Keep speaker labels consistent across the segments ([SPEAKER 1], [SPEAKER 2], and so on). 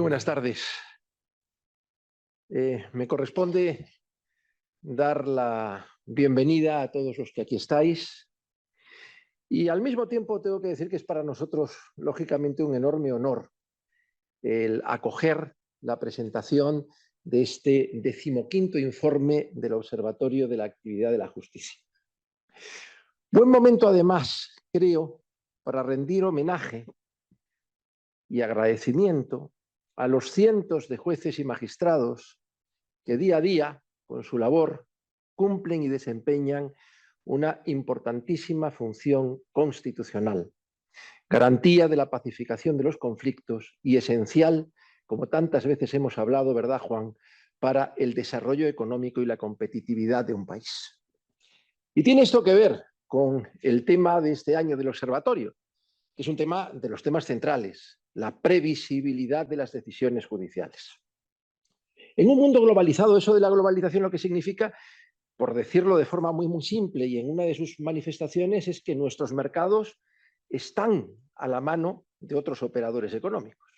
[SPEAKER 1] buenas tardes. Me corresponde dar la bienvenida a todos los que aquí estáis y al mismo tiempo tengo que decir que es para nosotros, lógicamente, un enorme honor el acoger la presentación de este 15º informe del Observatorio de la Actividad de la Justicia. Buen momento, además, creo, para rendir homenaje y agradecimiento a los cientos de jueces y magistrados que día a día, con su labor, cumplen y desempeñan una importantísima función constitucional, garantía de la pacificación de los conflictos y esencial, como tantas veces hemos hablado, ¿verdad, Juan?, para el desarrollo económico y la competitividad de un país. Y tiene esto que ver con el tema de este año del observatorio, que es un tema de los temas centrales, la previsibilidad de las decisiones judiciales. En un mundo globalizado, eso de la globalización lo que significa, por decirlo de forma muy simple y en una de sus manifestaciones, es que nuestros mercados están a la mano de otros operadores económicos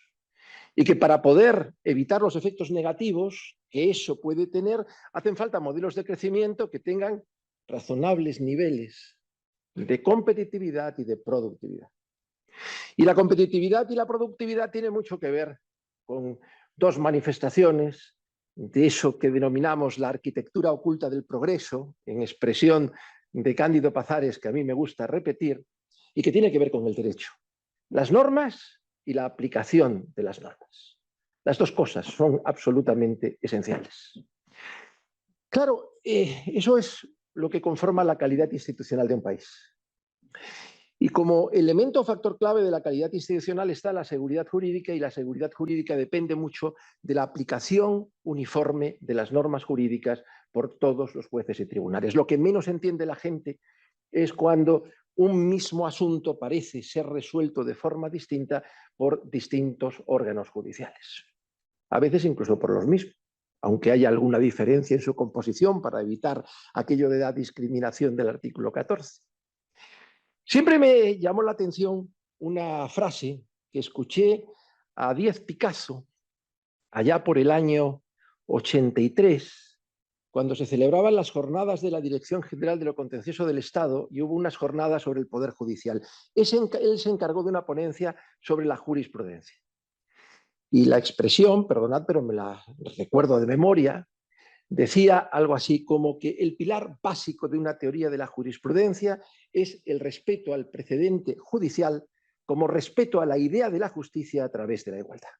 [SPEAKER 1] y que para poder evitar los efectos negativos que eso puede tener, hacen falta modelos de crecimiento que tengan razonables niveles de competitividad y de productividad. Y la competitividad y la productividad tienen mucho que ver con dos manifestaciones de eso que denominamos la arquitectura oculta del progreso, en expresión de Cándido Pazares, que a mí me gusta repetir, y que tiene que ver con el derecho. Las normas y la aplicación de las normas. Las dos cosas son absolutamente esenciales. Claro, eso es lo que conforma la calidad institucional de un país. Y como elemento o factor clave de la calidad institucional está la seguridad jurídica, y la seguridad jurídica depende mucho de la aplicación uniforme de las normas jurídicas por todos los jueces y tribunales. Lo que menos entiende la gente es cuando un mismo asunto parece ser resuelto de forma distinta por distintos órganos judiciales. A veces incluso por los mismos, aunque haya alguna diferencia en su composición para evitar aquello de la discriminación del artículo 14. Siempre me llamó la atención una frase que escuché a Díaz Picasso allá por el año 83, cuando se celebraban las jornadas de la Dirección General de lo Contencioso del Estado y hubo unas jornadas sobre el Poder Judicial. Él se encargó de una ponencia sobre la jurisprudencia. Y la expresión, perdonad, pero me la recuerdo de memoria, decía algo así como que el pilar básico de una teoría de la jurisprudencia es el respeto al precedente judicial como respeto a la idea de la justicia a través de la igualdad.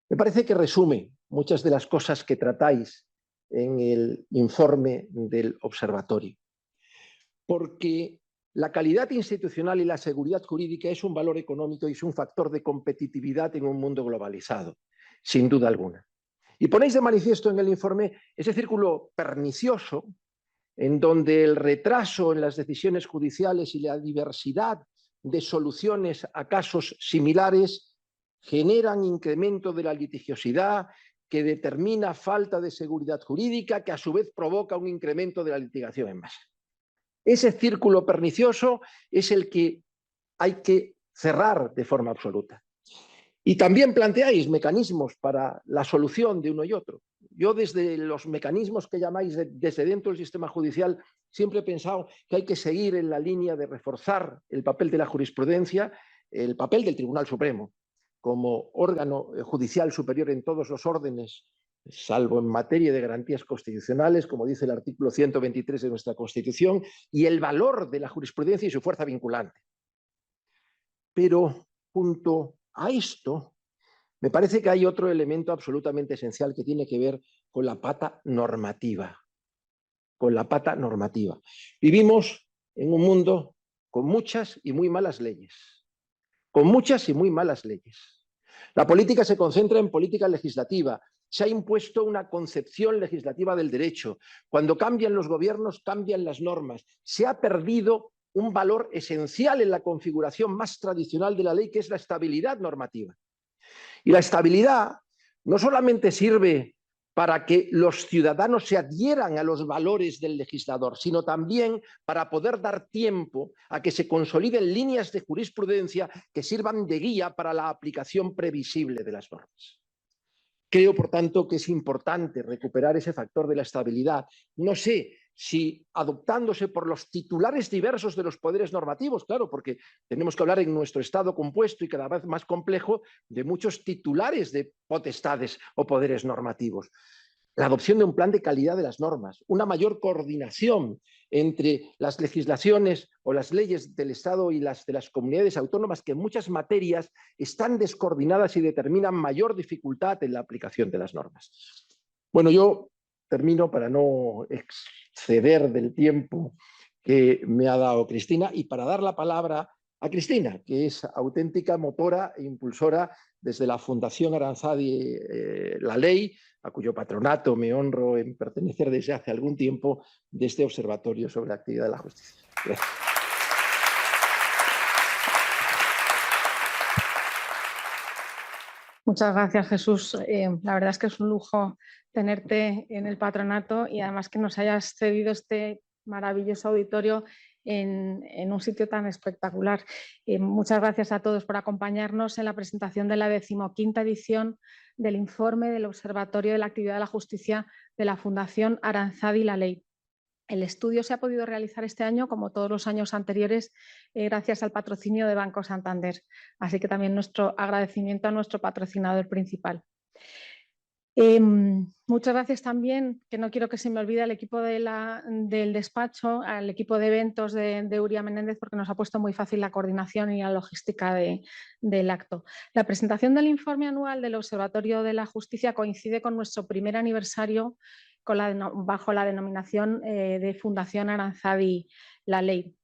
[SPEAKER 1] Me parece que resume muchas de las cosas que tratáis en el informe del observatorio, porque la calidad institucional y la seguridad jurídica es un valor económico y es un factor de competitividad en un mundo globalizado, sin duda alguna. Y ponéis de manifiesto en el informe ese círculo pernicioso en donde el retraso en las decisiones judiciales y la diversidad de soluciones a casos similares generan incremento de la litigiosidad que determina falta de seguridad jurídica, que a su vez provoca un incremento de la litigación en masa. Ese círculo pernicioso es el que hay que cerrar de forma absoluta. Y también planteáis mecanismos para la solución de uno y otro. Yo desde los mecanismos que llamáis desde dentro del sistema judicial siempre he pensado que hay que seguir en la línea de reforzar el papel de la jurisprudencia, el papel del Tribunal Supremo como órgano judicial superior en todos los órdenes, salvo en materia de garantías constitucionales, como dice el artículo 123 de nuestra Constitución, y el valor de la jurisprudencia y su fuerza vinculante. Pero junto a esto, me parece que hay otro elemento absolutamente esencial que tiene que ver con la pata normativa. Con la pata normativa. Vivimos en un mundo con muchas y muy malas leyes. Con muchas y muy malas leyes. La política se concentra en política legislativa. Se ha impuesto una concepción legislativa del derecho. Cuando cambian los gobiernos, cambian las normas. Se ha perdido un valor esencial en la configuración más tradicional de la ley, que es la estabilidad normativa. Y la estabilidad no solamente sirve para que los ciudadanos se adhieran a los valores del legislador, sino también para poder dar tiempo a que se consoliden líneas de jurisprudencia que sirvan de guía para la aplicación previsible de las normas. Creo, por tanto, que es importante recuperar ese factor de la estabilidad. No sé si adoptándose por los titulares diversos de los poderes normativos, claro, porque tenemos que hablar en nuestro Estado compuesto y cada vez más complejo de muchos titulares de potestades o poderes normativos. La adopción de un plan de calidad de las normas, una mayor coordinación entre las legislaciones o las leyes del Estado y las de las comunidades autónomas, que en muchas materias están descoordinadas y determinan mayor dificultad en la aplicación de las normas. Bueno, yo termino para no exceder del tiempo que me ha dado Cristina y para dar la palabra a Cristina, que es auténtica motora e impulsora desde la Fundación Aranzadi La Ley, a cuyo patronato me honro en pertenecer desde hace algún tiempo, de este Observatorio sobre la Actividad de la Justicia. Gracias.
[SPEAKER 2] Muchas gracias, Jesús. La verdad es que es un lujo tenerte en el patronato y además que nos hayas cedido este maravilloso auditorio en un sitio tan espectacular. Muchas gracias a todos por acompañarnos en la presentación de la 15ª edición del informe del Observatorio de la Actividad de la Justicia de la Fundación Aranzadi La Ley. El estudio se ha podido realizar este año, como todos los años anteriores, gracias al patrocinio de Banco Santander. Así que también nuestro agradecimiento a nuestro patrocinador principal. Muchas gracias también, que no quiero que se me olvide, al equipo del despacho, al equipo de eventos de Uria Menéndez, porque nos ha puesto muy fácil la coordinación y la logística del acto. La presentación del informe anual del Observatorio de la Justicia coincide con nuestro primer aniversario bajo la denominación de Fundación Aranzadi La Ley.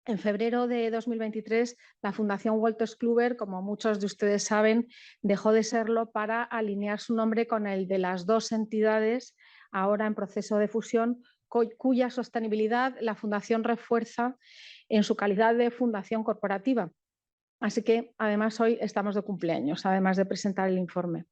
[SPEAKER 2] En febrero de 2023, la Fundación Wolters Kluwer, como muchos de ustedes saben, dejó de serlo para alinear su nombre con el de las dos entidades ahora en proceso de fusión, cuya sostenibilidad la Fundación refuerza en su calidad de fundación corporativa. Así que, además, hoy estamos de cumpleaños, además de presentar el informe.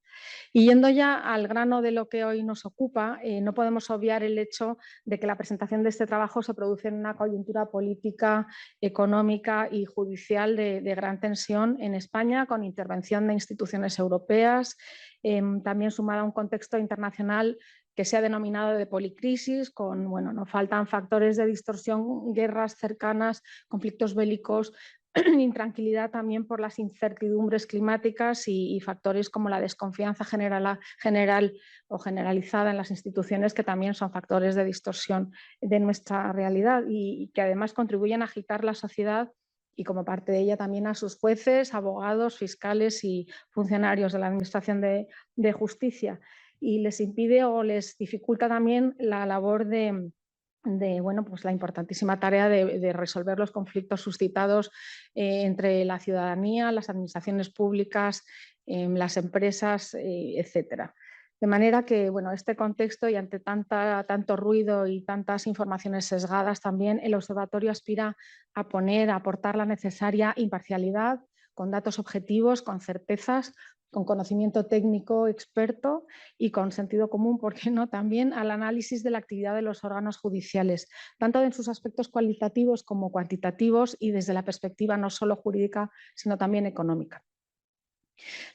[SPEAKER 2] Y yendo ya al grano de lo que hoy nos ocupa, no podemos obviar el hecho de que la presentación de este trabajo se produce en una coyuntura política, económica y judicial de gran tensión en España, con intervención de instituciones europeas, también sumada a un contexto internacional que se ha denominado de policrisis, con, bueno, no faltan factores de distorsión, guerras cercanas, conflictos bélicos, intranquilidad también por las incertidumbres climáticas y factores como la desconfianza general o generalizada en las instituciones, que también son factores de distorsión de nuestra realidad y que además contribuyen a agitar la sociedad y como parte de ella también a sus jueces, abogados, fiscales y funcionarios de la Administración de Justicia, y les impide o les dificulta también la labor de bueno, pues la importantísima tarea de resolver los conflictos suscitados entre la ciudadanía, las administraciones públicas, las empresas, etcétera. De manera que, bueno, este contexto y ante tanto ruido y tantas informaciones sesgadas también, el observatorio aspira a aportar la necesaria imparcialidad, con datos objetivos, con certezas, con conocimiento técnico experto y con sentido común, ¿por qué no?, también al análisis de la actividad de los órganos judiciales, tanto en sus aspectos cualitativos como cuantitativos y desde la perspectiva no solo jurídica, sino también económica.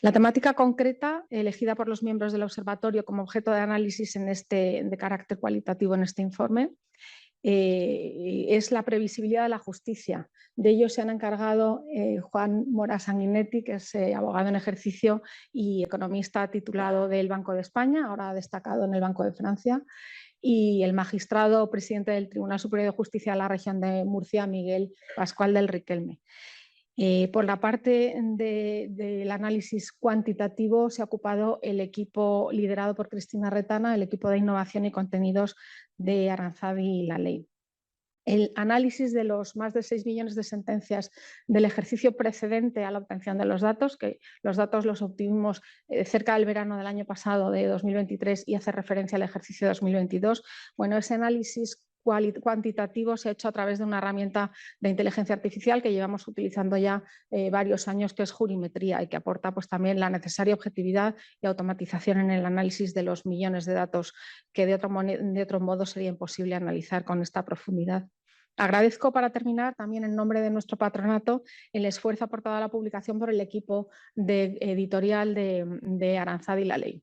[SPEAKER 2] La temática concreta elegida por los miembros del observatorio como objeto de análisis de carácter cualitativo en este informe es la previsibilidad de la justicia. De ello se han encargado Juan Mora Sanguinetti, que es abogado en ejercicio y economista titulado del Banco de España, ahora destacado en el Banco de Francia, y el magistrado presidente del Tribunal Superior de Justicia de la región de Murcia, Miguel Pascual del Riquelme. Por la parte del análisis cuantitativo se ha ocupado el equipo liderado por Cristina Retana, el equipo de innovación y contenidos de Aranzadi La Ley. El análisis de los más de 6 millones de sentencias del ejercicio precedente a la obtención de los datos, que los datos los obtuvimos cerca del verano del año pasado, de 2023, y hace referencia al ejercicio 2022, bueno, ese análisis cuantitativo se ha hecho a través de una herramienta de inteligencia artificial que llevamos utilizando ya varios años, que es Jurimetría, y que aporta pues, también la necesaria objetividad y automatización en el análisis de los millones de datos que de otro modo sería imposible analizar con esta profundidad. Agradezco, para terminar, también en nombre de nuestro patronato, el esfuerzo aportado a la publicación por el equipo editorial de Aranzadi y la Ley.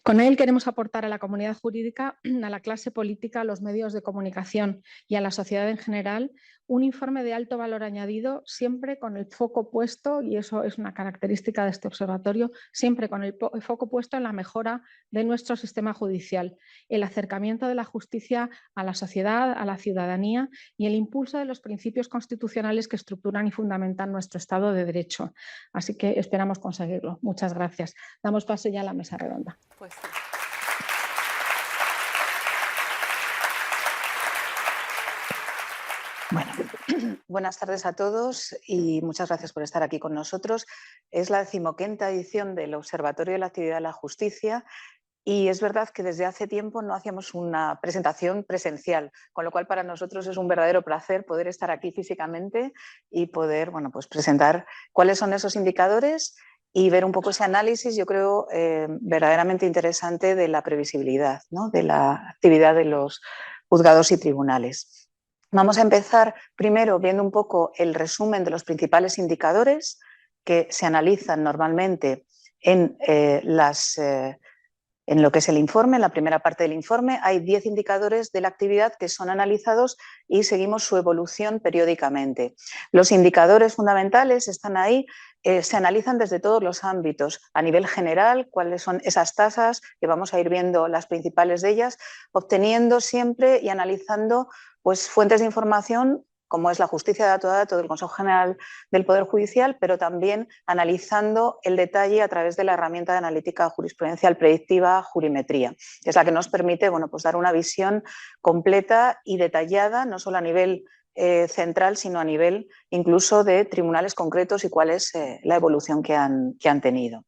[SPEAKER 2] Con él queremos aportar a la comunidad jurídica, a la clase política, a los medios de comunicación y a la sociedad en general un informe de alto valor añadido, siempre con el foco puesto, y eso es una característica de este observatorio, siempre con el foco puesto en la mejora de nuestro sistema judicial, el acercamiento de la justicia a la sociedad, a la ciudadanía y el impulso de los principios constitucionales que estructuran y fundamentan nuestro Estado de Derecho. Así que esperamos conseguirlo. Muchas gracias. Damos paso ya a la mesa redonda.
[SPEAKER 3] Pues sí. Bueno, buenas tardes a todos y muchas gracias por estar aquí con nosotros. Es la 15ª edición del Observatorio de la Actividad de la Justicia y es verdad que desde hace tiempo no hacíamos una presentación presencial, con lo cual para nosotros es un verdadero placer poder estar aquí físicamente y poder, bueno, pues presentar cuáles son esos indicadores y ver un poco ese análisis, yo creo, verdaderamente interesante de la previsibilidad, ¿no?, de la actividad de los juzgados y tribunales. Vamos a empezar primero viendo un poco el resumen de los principales indicadores que se analizan normalmente en lo que es el informe, en la primera parte del informe. Hay 10 indicadores de la actividad que son analizados y seguimos su evolución periódicamente. Los indicadores fundamentales están ahí, se analizan desde todos los ámbitos. A nivel general, cuáles son esas tasas, que vamos a ir viendo las principales de ellas, obteniendo siempre y analizando pues, fuentes de información como es la justicia dato a dato del Consejo General del Poder Judicial, pero también analizando el detalle a través de la herramienta de analítica jurisprudencial predictiva Jurimetría, que es la que nos permite, bueno, pues dar una visión completa y detallada, no solo a nivel central, sino a nivel incluso de tribunales concretos y cuál es la evolución que han tenido.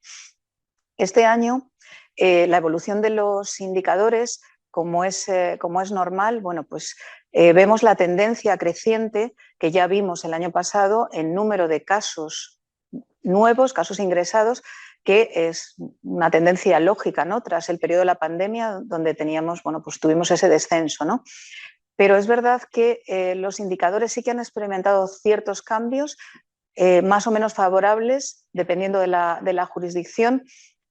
[SPEAKER 3] Este año, la evolución de los indicadores, como es normal, bueno, pues vemos la tendencia creciente que ya vimos el año pasado en número de casos nuevos, casos ingresados, que es una tendencia lógica, ¿no?, tras el periodo de la pandemia, donde teníamos, bueno, pues tuvimos ese descenso, ¿no? Pero es verdad que los indicadores sí que han experimentado ciertos cambios más o menos favorables, dependiendo de la jurisdicción,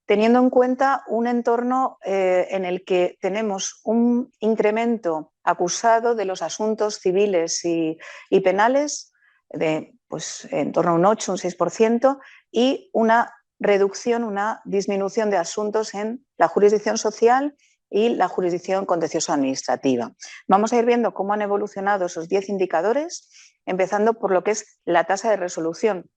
[SPEAKER 3] teniendo en cuenta un entorno en el que tenemos un incremento acusado de los asuntos civiles y penales de pues, en torno a un 8, un 6%, y una reducción, una disminución de asuntos en la jurisdicción social y la jurisdicción contencioso-administrativa. Vamos a ir viendo cómo han evolucionado esos 10 indicadores, empezando por lo que es la tasa de resolución.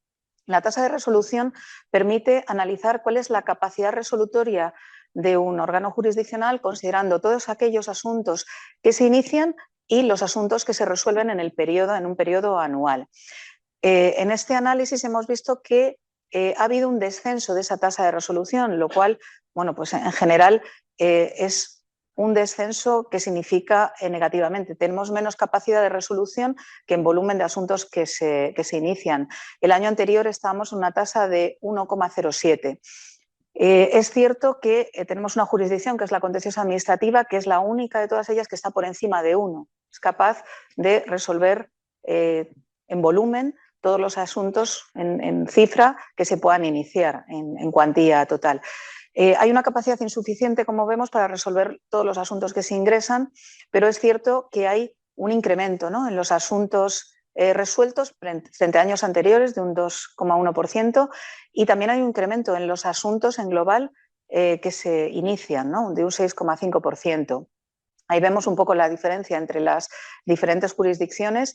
[SPEAKER 3] La tasa de resolución permite analizar cuál es la capacidad resolutoria de un órgano jurisdiccional, considerando todos aquellos asuntos que se inician y los asuntos que se resuelven en un periodo anual. En este análisis hemos visto que ha habido un descenso de esa tasa de resolución, lo cual, bueno, pues en general es un descenso que significa negativamente. Tenemos menos capacidad de resolución que en volumen de asuntos que se inician. El año anterior estábamos en una tasa de 1,07. Es cierto que tenemos una jurisdicción que es la contencioso administrativa, que es la única de todas ellas que está por encima de 1. Es capaz de resolver en volumen todos los asuntos en cifra que se puedan iniciar en cuantía total. Hay una capacidad insuficiente, como vemos, para resolver todos los asuntos que se ingresan, pero es cierto que hay un incremento, ¿no?, en los asuntos resueltos frente a años anteriores de un 2,1%, y también hay un incremento en los asuntos en global que se inician, ¿no?, de un 6,5%. Ahí vemos un poco la diferencia entre las diferentes jurisdicciones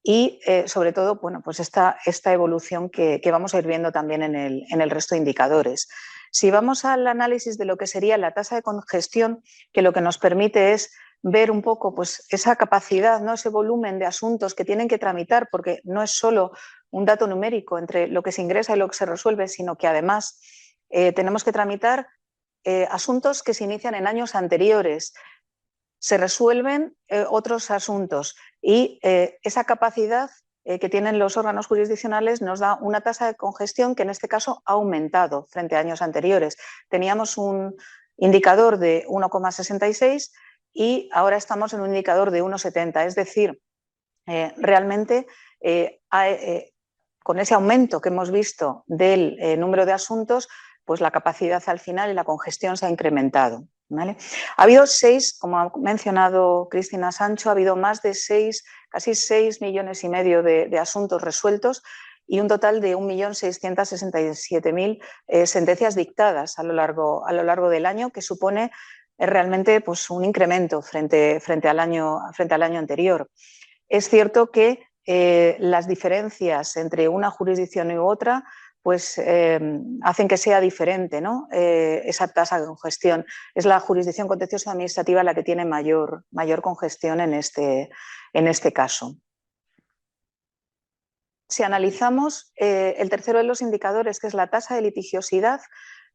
[SPEAKER 3] y, sobre todo, bueno, pues esta evolución que vamos a ir viendo también en el resto de indicadores. Si vamos al análisis de lo que sería la tasa de congestión, que lo que nos permite es ver un poco pues, esa capacidad, ¿no?, ese volumen de asuntos que tienen que tramitar, porque no es solo un dato numérico entre lo que se ingresa y lo que se resuelve, sino que además tenemos que tramitar asuntos que se inician en años anteriores. se resuelven otros asuntos y esa capacidad que tienen los órganos jurisdiccionales nos da una tasa de congestión que en este caso ha aumentado frente a años anteriores. Teníamos un indicador de 1,66 y ahora estamos en un indicador de 1,70, es decir, realmente con ese aumento que hemos visto del número de asuntos, pues la capacidad al final y la congestión se ha incrementado. ¿Vale? Ha habido 6, como ha mencionado Cristina Sancho, ha habido más de 6, casi 6,5 millones de asuntos resueltos y un total de 1.667.000 sentencias dictadas a lo largo del año, que supone realmente pues, un incremento frente al año anterior. Es cierto que las diferencias entre una jurisdicción y otra pues hacen que sea diferente, ¿no? Esa tasa de congestión. Es la jurisdicción contenciosa administrativa la que tiene mayor congestión en este caso. Si analizamos el tercero de los indicadores, que es la tasa de litigiosidad,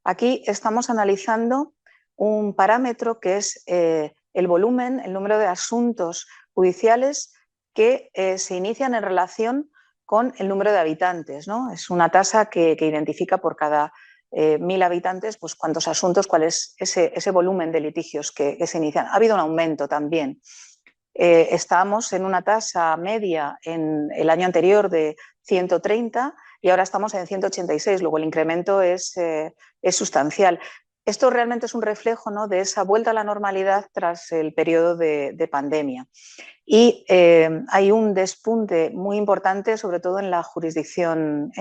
[SPEAKER 3] aquí estamos analizando un parámetro que es el volumen, el número de asuntos judiciales que se inician en relación con el número de habitantes, ¿no? Es una tasa que identifica por cada 1.000 habitantes pues cuántos asuntos, cuál es ese volumen de litigios que se inician. Ha habido un aumento también. Estábamos en una tasa media en el año anterior de 130 y ahora estamos en 186, luego el incremento es sustancial. Esto realmente es un reflejo, ¿no?, de esa vuelta a la normalidad tras el periodo de pandemia. Y hay un despunte muy importante, sobre todo en la jurisdicción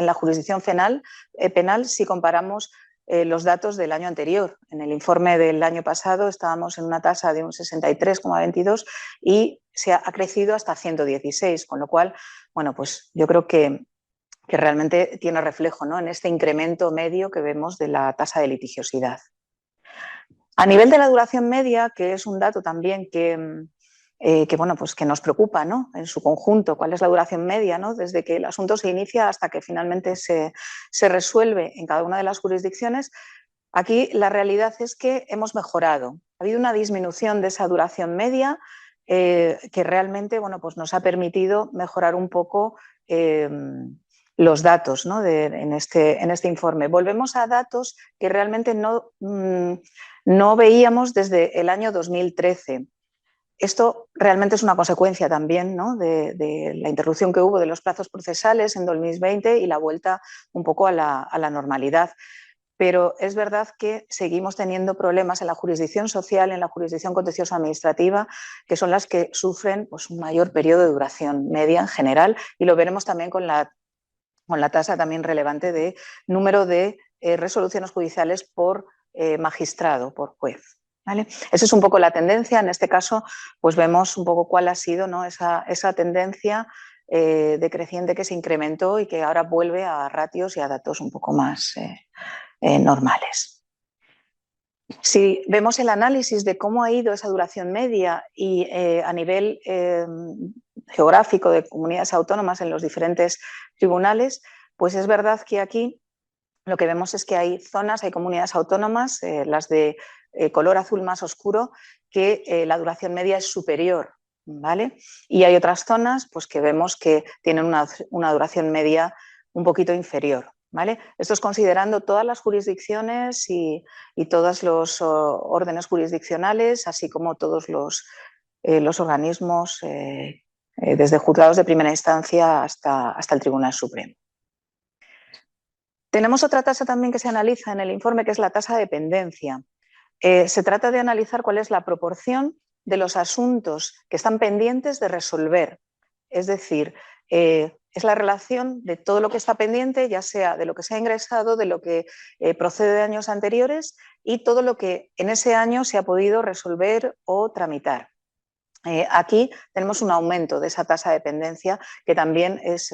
[SPEAKER 3] penal, si comparamos los datos del año anterior. En el informe del año pasado estábamos en una tasa de un 63,22 y se ha crecido hasta 116, con lo cual, bueno, pues yo creo que realmente tiene reflejo, ¿no?, en este incremento medio que vemos de la tasa de litigiosidad. A nivel de la duración media, que es un dato también que bueno, pues que nos preocupa, ¿no?, en su conjunto, cuál es la duración media, ¿no?, desde que el asunto se inicia hasta que finalmente se resuelve en cada una de las jurisdicciones. Aquí la realidad es que hemos mejorado. Ha habido una disminución de esa duración media que realmente, bueno, pues nos ha permitido mejorar un poco los datos, ¿no?, en este informe. Volvemos a datos que realmente no veíamos desde el año 2013. Esto realmente es una consecuencia también, ¿no?, de la interrupción que hubo de los plazos procesales en 2020 y la vuelta un poco a la normalidad. Pero es verdad que seguimos teniendo problemas en la jurisdicción social, en la jurisdicción contenciosa administrativa, que son las que sufren pues, un mayor periodo de duración media en general, y lo veremos también con la tasa también relevante de número de resoluciones judiciales por magistrado, por juez. ¿Vale? Esa es un poco la tendencia. En este caso, pues vemos un poco cuál ha sido, ¿no?, esa tendencia decreciente que se incrementó y que ahora vuelve a ratios y a datos un poco más normales. Si vemos el análisis de cómo ha ido esa duración media y a nivel geográfico de comunidades autónomas en los diferentes tribunales, pues es verdad que aquí lo que vemos es que hay zonas, hay comunidades autónomas, las de color azul más oscuro, que la duración media es superior, ¿vale? Y hay otras zonas pues, que vemos que tienen una duración media un poquito inferior, ¿vale? Esto es considerando todas las jurisdicciones y todos los órdenes jurisdiccionales, así como todos los organismos, desde juzgados de primera instancia hasta el Tribunal Supremo. Tenemos otra tasa también que se analiza en el informe, que es la tasa de pendencia. Se trata de analizar cuál es la proporción de los asuntos que están pendientes de resolver. Es decir, es la relación de todo lo que está pendiente, ya sea de lo que se ha ingresado, de lo que procede de años anteriores y todo lo que en ese año se ha podido resolver o tramitar. Aquí tenemos un aumento de esa tasa de pendencia que también es...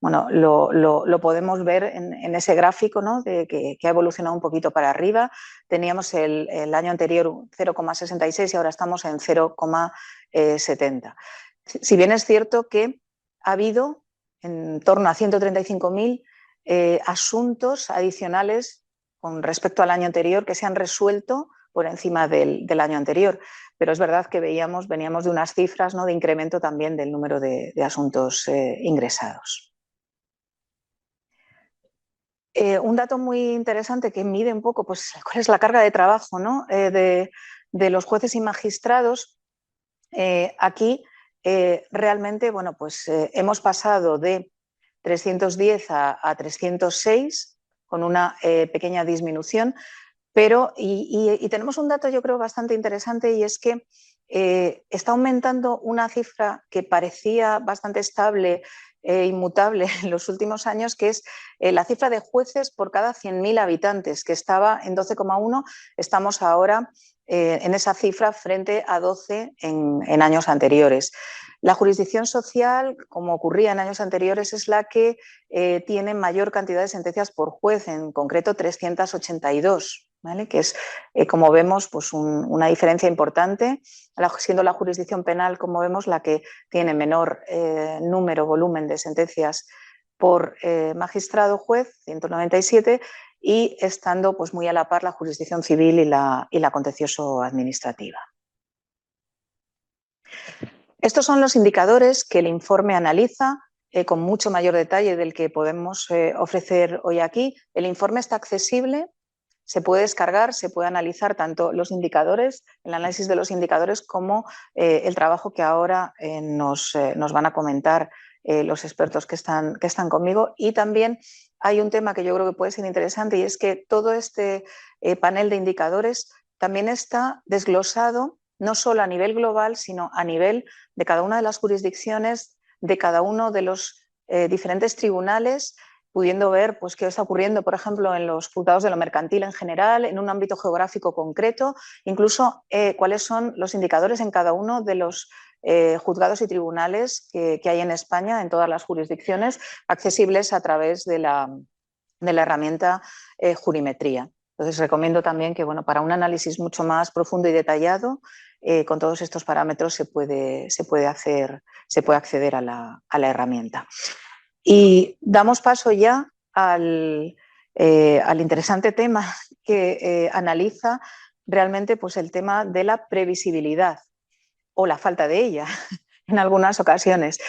[SPEAKER 3] Bueno, lo podemos ver en ese gráfico, ¿no?, que ha evolucionado un poquito para arriba. Teníamos el año anterior 0,66 y ahora estamos en 0,70. Si bien es cierto que ha habido en torno a 135.000 asuntos adicionales con respecto al año anterior que se han resuelto por encima del año anterior. Pero es verdad que veníamos de unas cifras, ¿no?, de incremento también del número de asuntos ingresados. Un dato muy interesante que mide un poco pues, cuál es la carga de trabajo, ¿no?, de los jueces y magistrados. Aquí realmente bueno, pues, hemos pasado de 310 a 306 con una pequeña disminución, pero y tenemos un dato yo creo bastante interesante, y es que está aumentando una cifra que parecía bastante estable inmutable en los últimos años, que es la cifra de jueces por cada 100.000 habitantes, que estaba en 12,1, estamos ahora en esa cifra frente a 12 en años anteriores. La jurisdicción social, como ocurría en años anteriores, es la que tiene mayor cantidad de sentencias por juez, en concreto 382. ¿Vale? Que es, como vemos, pues una diferencia importante, siendo la jurisdicción penal, como vemos, la que tiene menor volumen de sentencias por magistrado juez, 197, y estando pues, muy a la par la jurisdicción civil y la contencioso-administrativa. Estos son los indicadores que el informe analiza con mucho mayor detalle del que podemos ofrecer hoy aquí. El informe está accesible. Se puede descargar, se puede analizar tanto los indicadores, el análisis de los indicadores, como el trabajo que ahora nos van a comentar los expertos que están conmigo. Y también hay un tema que yo creo que puede ser interesante, y es que todo este panel de indicadores también está desglosado no solo a nivel global, sino a nivel de cada una de las jurisdicciones, de cada uno de los diferentes tribunales, pudiendo ver pues, qué está ocurriendo, por ejemplo, en los juzgados de lo mercantil en general, en un ámbito geográfico concreto, incluso cuáles son los indicadores en cada uno de los juzgados y tribunales que hay en España, en todas las jurisdicciones, accesibles a través de la herramienta Jurimetría. Entonces, recomiendo también que, bueno, para un análisis mucho más profundo y detallado, con todos estos parámetros se puede acceder a la herramienta. Y damos paso ya al interesante tema que analiza realmente pues, el tema de la previsibilidad o la falta de ella en algunas ocasiones,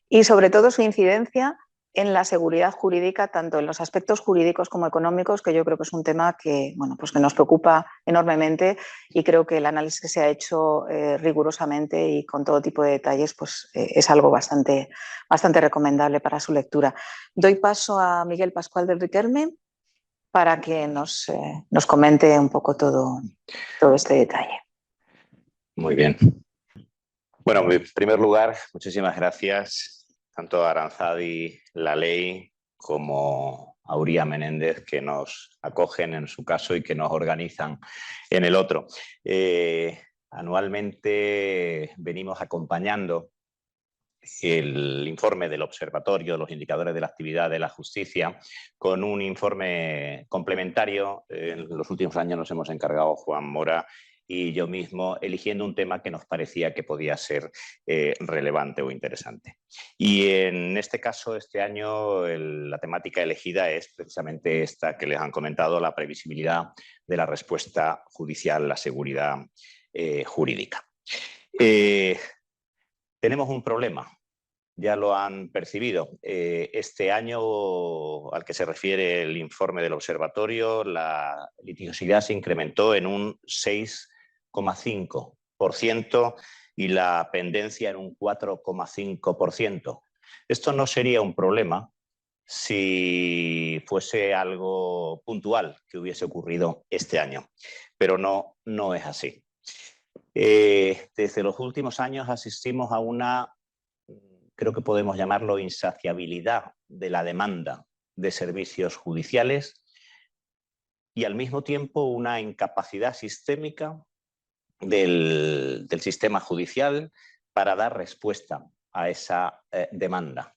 [SPEAKER 3] y sobre todo su incidencia en la seguridad jurídica, tanto en los aspectos jurídicos como económicos, que yo creo que es un tema que, bueno, pues que nos preocupa enormemente, y creo que el análisis que se ha hecho rigurosamente y con todo tipo de detalles pues, es algo bastante recomendable para su lectura. Doy paso a Miguel Pascual del Riquelme para que nos comente un poco todo este detalle.
[SPEAKER 4] Muy bien. Bueno, en primer lugar, muchísimas gracias tanto a Aranzadi La Ley como a Uría Menéndez, que nos acogen en su caso y que nos organizan en el otro. Anualmente venimos acompañando el informe del Observatorio de los Indicadores de la Actividad de la Justicia con un informe complementario. En los últimos años nos hemos encargado Juan Mora y yo mismo, eligiendo un tema que nos parecía que podía ser relevante o interesante. Y en este caso, este año, la temática elegida es precisamente esta que les han comentado, la previsibilidad de la respuesta judicial, la seguridad jurídica. Tenemos un problema, ya lo han percibido. Este año al que se refiere el informe del observatorio, la litigiosidad se incrementó en un 6,5% y la pendencia en un 4,5%. Esto no sería un problema si fuese algo puntual que hubiese ocurrido este año, pero no es así. Desde los últimos años asistimos a una, creo que podemos llamarlo, insaciabilidad de la demanda de servicios judiciales y al mismo tiempo una incapacidad sistémica del sistema judicial para dar respuesta a esa demanda.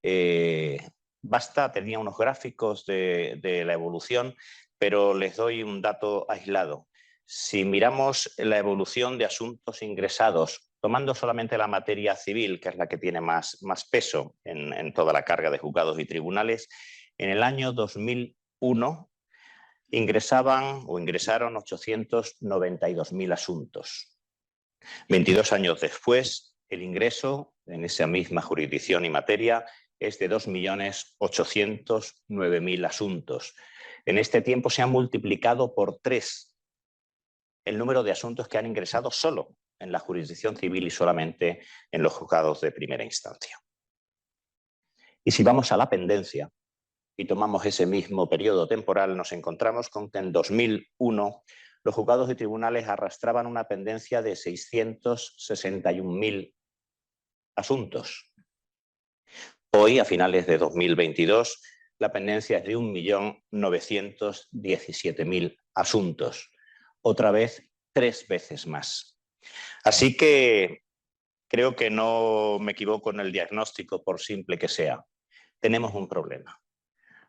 [SPEAKER 4] Tenía unos gráficos de la evolución, pero les doy un dato aislado. Si miramos la evolución de asuntos ingresados, tomando solamente la materia civil, que es la que tiene más peso en toda la carga de juzgados y tribunales, en el año 2001 ingresaron 892.000 asuntos. 22 años después, el ingreso en esa misma jurisdicción y materia es de 2.809.000 asuntos. En este tiempo se ha multiplicado por 3 el número de asuntos que han ingresado solo en la jurisdicción civil y solamente en los juzgados de primera instancia. Y si vamos a la pendencia y tomamos ese mismo periodo temporal, nos encontramos con que en 2001 los juzgados y tribunales arrastraban una pendencia de 661.000 asuntos. Hoy, a finales de 2022, la pendencia es de 1.917.000 asuntos. Otra vez, 3 veces más. Así que creo que no me equivoco en el diagnóstico, por simple que sea. Tenemos un problema.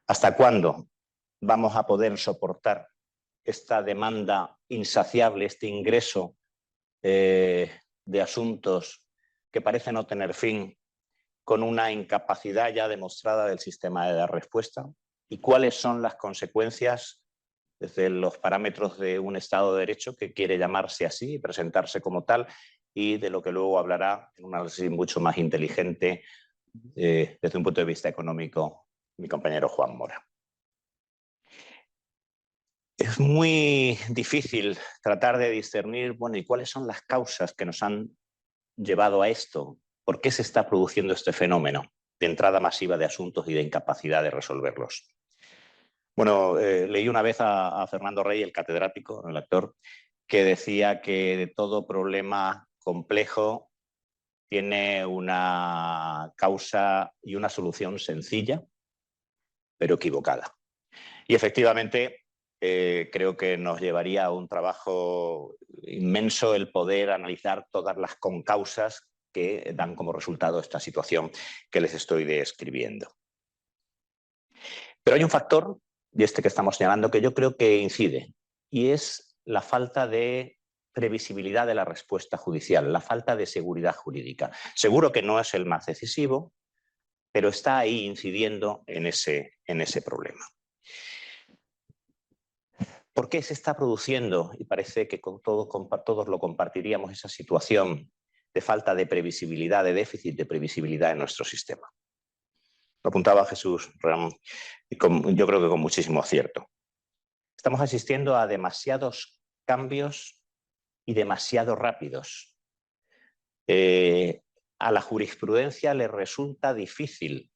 [SPEAKER 4] ¿Hasta cuándo vamos a poder soportar esta demanda insaciable, este ingreso de asuntos que parece no tener fin, con una incapacidad ya demostrada del sistema de dar respuesta? ¿Y cuáles son las consecuencias desde los parámetros de un Estado de Derecho que quiere llamarse así y presentarse como tal, y de lo que luego hablará en un análisis mucho más inteligente desde un punto de vista económico mi compañero Juan Mora? Es muy difícil tratar de discernir, bueno, ¿y cuáles son las causas que nos han llevado a esto? ¿Por qué se está produciendo este fenómeno de entrada masiva de asuntos y de incapacidad de resolverlos? Bueno, leí una vez a Fernando Rey, el catedrático, el actor, que decía que de todo problema complejo tiene una causa y una solución sencilla, pero equivocada. Y efectivamente, creo que nos llevaría a un trabajo inmenso el poder analizar todas las concausas que dan como resultado esta situación que les estoy describiendo. Pero hay un factor, y este que estamos señalando, que yo creo que incide, y es la falta de previsibilidad de la respuesta judicial, la falta de seguridad jurídica. Seguro que no es el más decisivo, pero está ahí incidiendo en ese problema. ¿Por qué se está produciendo? Y parece que todos lo compartiríamos, esa situación de falta de previsibilidad, de déficit de previsibilidad en nuestro sistema. Lo apuntaba Jesús Ram, yo creo que con muchísimo acierto. Estamos asistiendo a demasiados cambios y demasiado rápidos. A la jurisprudencia le resulta difícil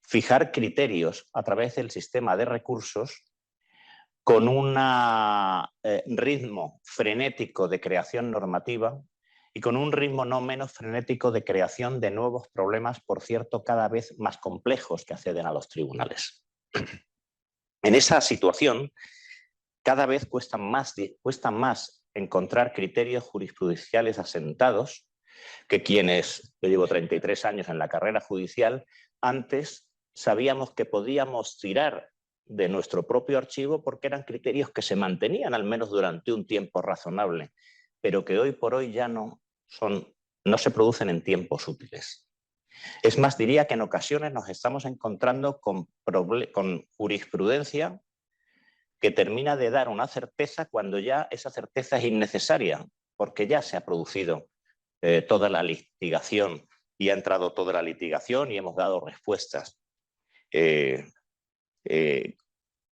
[SPEAKER 4] fijar criterios a través del sistema de recursos con un ritmo frenético de creación normativa y con un ritmo no menos frenético de creación de nuevos problemas, por cierto, cada vez más complejos que acceden a los tribunales. En esa situación, cada vez cuesta más encontrar criterios jurisprudenciales asentados que quienes, yo llevo 33 años en la carrera judicial, antes sabíamos que podíamos tirar de nuestro propio archivo porque eran criterios que se mantenían al menos durante un tiempo razonable, pero que hoy por hoy ya no se producen en tiempos útiles. Es más, diría que en ocasiones nos estamos encontrando con jurisprudencia que termina de dar una certeza cuando ya esa certeza es innecesaria, porque ya se ha producido toda la litigación y ha entrado toda la litigación y hemos dado respuestas.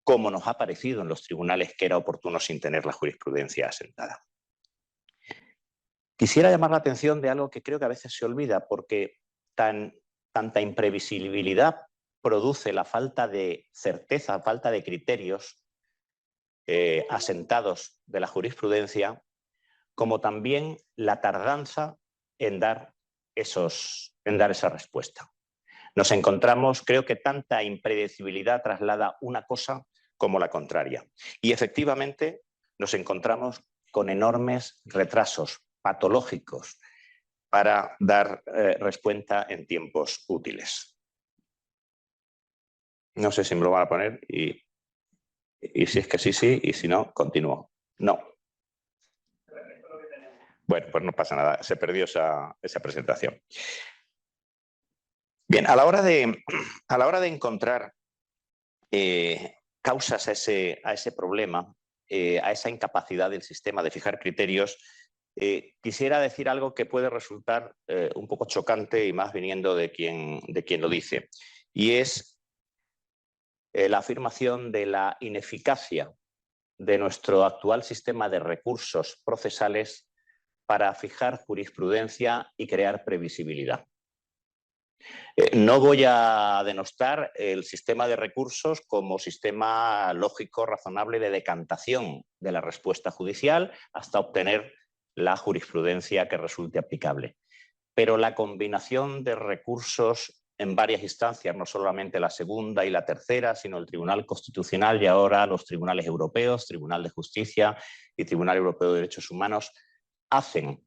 [SPEAKER 4] Como nos ha parecido en los tribunales que era oportuno sin tener la jurisprudencia asentada. Quisiera llamar la atención de algo que creo que a veces se olvida, porque tanta imprevisibilidad produce la falta de certeza, falta de criterios asentados de la jurisprudencia, como también la tardanza en dar esa respuesta. Nos encontramos, creo que tanta impredecibilidad traslada una cosa como la contraria. Y efectivamente nos encontramos con enormes retrasos patológicos para dar respuesta en tiempos útiles. No sé si me lo van a poner y si es que sí, sí, y si no, continúo. No. Bueno, pues no pasa nada, se perdió esa presentación. Bien, a la hora de encontrar causas a ese problema, a esa incapacidad del sistema de fijar criterios, quisiera decir algo que puede resultar un poco chocante y más viniendo de quien lo dice, y es la afirmación de la ineficacia de nuestro actual sistema de recursos procesales para fijar jurisprudencia y crear previsibilidad. No voy a denostar el sistema de recursos como sistema lógico, razonable de decantación de la respuesta judicial hasta obtener la jurisprudencia que resulte aplicable. Pero la combinación de recursos en varias instancias, no solamente la segunda y la tercera, sino el Tribunal Constitucional y ahora los tribunales europeos, Tribunal de Justicia y Tribunal Europeo de Derechos Humanos, hacen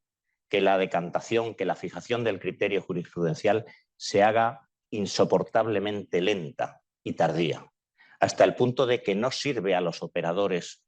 [SPEAKER 4] que la decantación, que la fijación del criterio jurisprudencial se haga insoportablemente lenta y tardía, hasta el punto de que no sirve a los operadores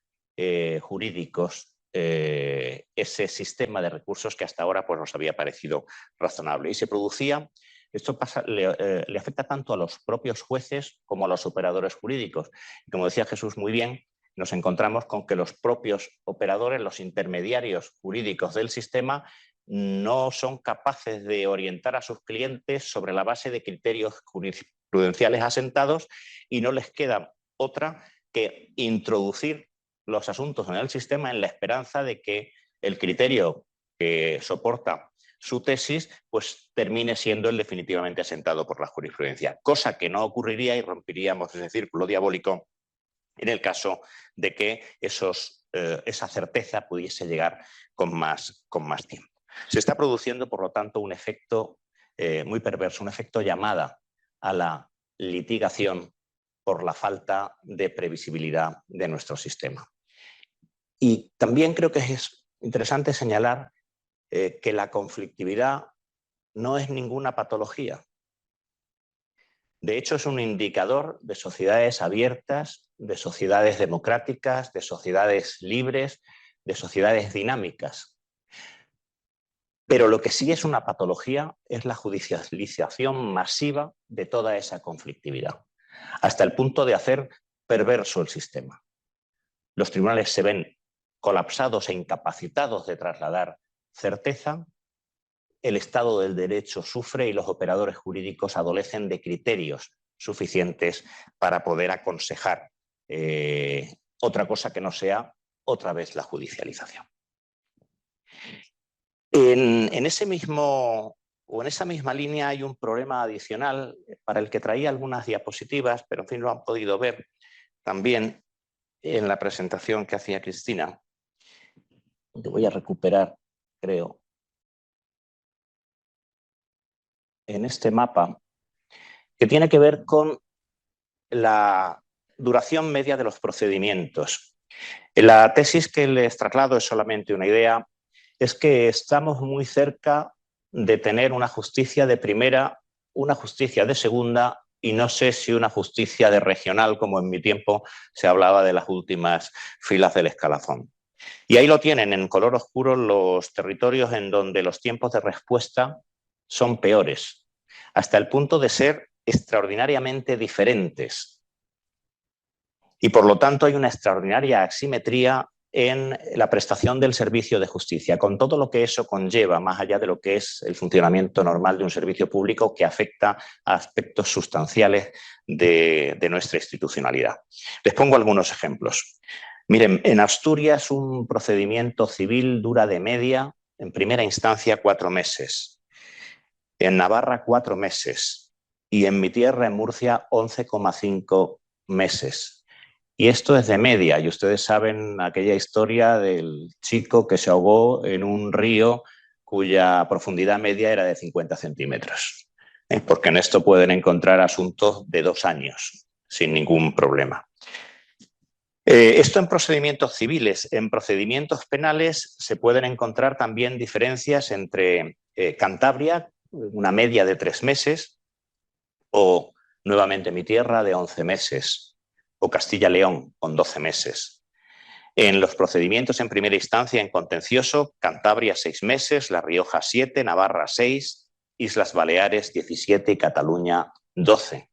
[SPEAKER 4] jurídicos ese sistema de recursos que hasta ahora pues, nos había parecido razonable. Y se producía, esto le afecta tanto a los propios jueces como a los operadores jurídicos. Y como decía Jesús muy bien, nos encontramos con que los propios operadores, los intermediarios jurídicos del sistema, no son capaces de orientar a sus clientes sobre la base de criterios jurisprudenciales asentados y no les queda otra que introducir los asuntos en el sistema en la esperanza de que el criterio que soporta su tesis pues termine siendo el definitivamente asentado por la jurisprudencia, cosa que no ocurriría y romperíamos ese círculo diabólico en el caso de que esa certeza pudiese llegar con más tiempo. Se está produciendo, por lo tanto, un efecto muy perverso, un efecto llamada a la litigación por la falta de previsibilidad de nuestro sistema. Y también creo que es interesante señalar que la conflictividad no es ninguna patología. De hecho, es un indicador de sociedades abiertas, de sociedades democráticas, de sociedades libres, de sociedades dinámicas. Pero lo que sí es una patología es la judicialización masiva de toda esa conflictividad, hasta el punto de hacer perverso el sistema. Los tribunales se ven colapsados e incapacitados de trasladar certeza, el Estado del Derecho sufre y los operadores jurídicos adolecen de criterios suficientes para poder aconsejar otra cosa que no sea otra vez la judicialización. En esa misma línea hay un problema adicional para el que traía algunas diapositivas, pero en fin lo han podido ver también en la presentación que hacía Cristina. Te voy a recuperar, creo, en este mapa, que tiene que ver con la duración media de los procedimientos. La tesis que les traslado es solamente una idea, es que estamos muy cerca de tener una justicia de primera, una justicia de segunda y no sé si una justicia de regional, como en mi tiempo se hablaba de las últimas filas del escalafón. Y ahí lo tienen en color oscuro los territorios en donde los tiempos de respuesta son peores, hasta el punto de ser extraordinariamente diferentes. Y por lo tanto hay una extraordinaria asimetría en la prestación del servicio de justicia, con todo lo que eso conlleva, más allá de lo que es el funcionamiento normal de un servicio público que afecta a aspectos sustanciales de nuestra institucionalidad. Les pongo algunos ejemplos. Miren, en Asturias un procedimiento civil dura de media, en primera instancia, 4 meses. En Navarra, 4 meses. Y en mi tierra, en Murcia, 11,5 meses. Y esto es de media, y ustedes saben aquella historia del chico que se ahogó en un río cuya profundidad media era de 50 centímetros. Porque en esto pueden encontrar asuntos de 2 años, sin ningún problema. Esto en procedimientos civiles. En procedimientos penales se pueden encontrar también diferencias entre Cantabria, una media de 3 meses, o nuevamente mi tierra de 11 meses. O Castilla-León, con 12 meses. En los procedimientos en primera instancia en contencioso, Cantabria 6 meses, La Rioja 7, Navarra 6, Islas Baleares 17 y Cataluña 12.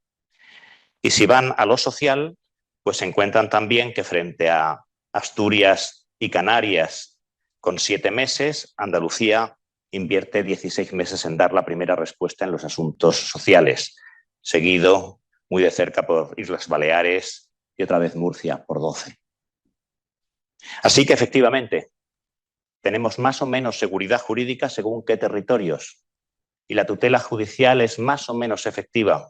[SPEAKER 4] Y si van a lo social, pues se encuentran también que frente a Asturias y Canarias con 7 meses, Andalucía invierte 16 meses en dar la primera respuesta en los asuntos sociales, seguido muy de cerca por Islas Baleares y otra vez Murcia por 12. Así que efectivamente tenemos más o menos seguridad jurídica según qué territorios, y la tutela judicial es más o menos efectiva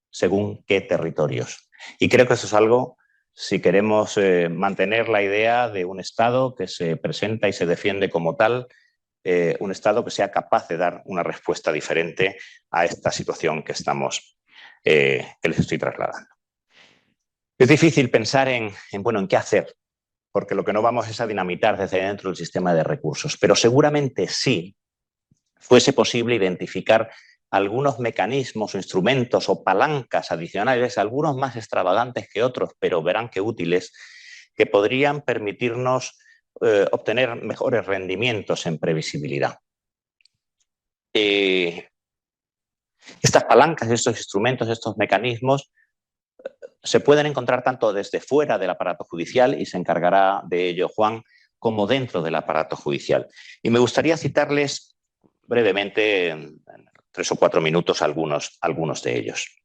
[SPEAKER 4] según qué territorios. Y creo que eso es algo, si queremos mantener la idea de un Estado que se presenta y se defiende como tal, un Estado que sea capaz de dar una respuesta diferente a esta situación que que les estoy trasladando. Es difícil pensar en qué hacer, porque lo que no vamos es a dinamitar desde dentro del sistema de recursos, pero seguramente sí fuese posible identificar algunos mecanismos o instrumentos o palancas adicionales, algunos más extravagantes que otros, pero verán que útiles, que podrían permitirnos obtener mejores rendimientos en previsibilidad. Estas palancas, estos instrumentos, estos mecanismos se pueden encontrar tanto desde fuera del aparato judicial, y se encargará de ello Juan, como dentro del aparato judicial. Y me gustaría citarles brevemente, en 3 o 4 minutos, algunos de ellos.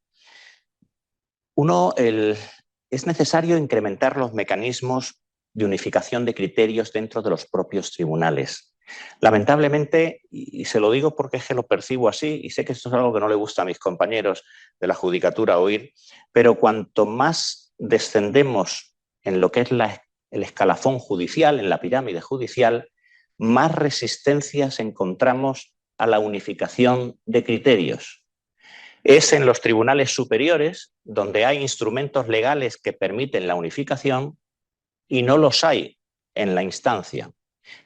[SPEAKER 4] Uno, es necesario incrementar los mecanismos de unificación de criterios dentro de los propios tribunales. Lamentablemente, y se lo digo porque es que lo percibo así, y sé que esto es algo que no le gusta a mis compañeros de la judicatura oír, pero cuanto más descendemos en lo que es el escalafón judicial, en la pirámide judicial, más resistencias encontramos a la unificación de criterios. Es en los tribunales superiores donde hay instrumentos legales que permiten la unificación y no los hay en la instancia.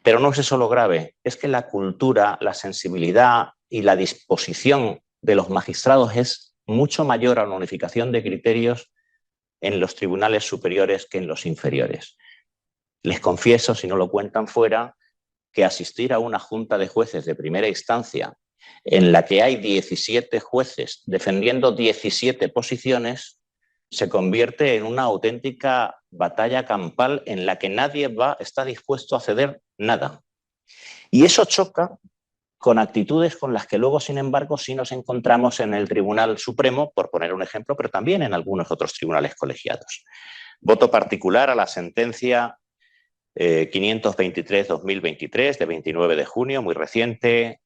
[SPEAKER 4] Pero no es eso lo grave, es que la cultura, la sensibilidad y la disposición de los magistrados es mucho mayor a la unificación de criterios en los tribunales superiores que en los inferiores. Les confieso, si no lo cuentan fuera, que asistir a una junta de jueces de primera instancia en la que hay 17 jueces defendiendo 17 posiciones se convierte en una auténtica batalla campal en la que nadie está dispuesto a ceder nada. Y eso choca con actitudes con las que luego, sin embargo, sí nos encontramos en el Tribunal Supremo, por poner un ejemplo, pero también en algunos otros tribunales colegiados. Voto particular a la sentencia 523-2023 de 29 de junio, muy reciente,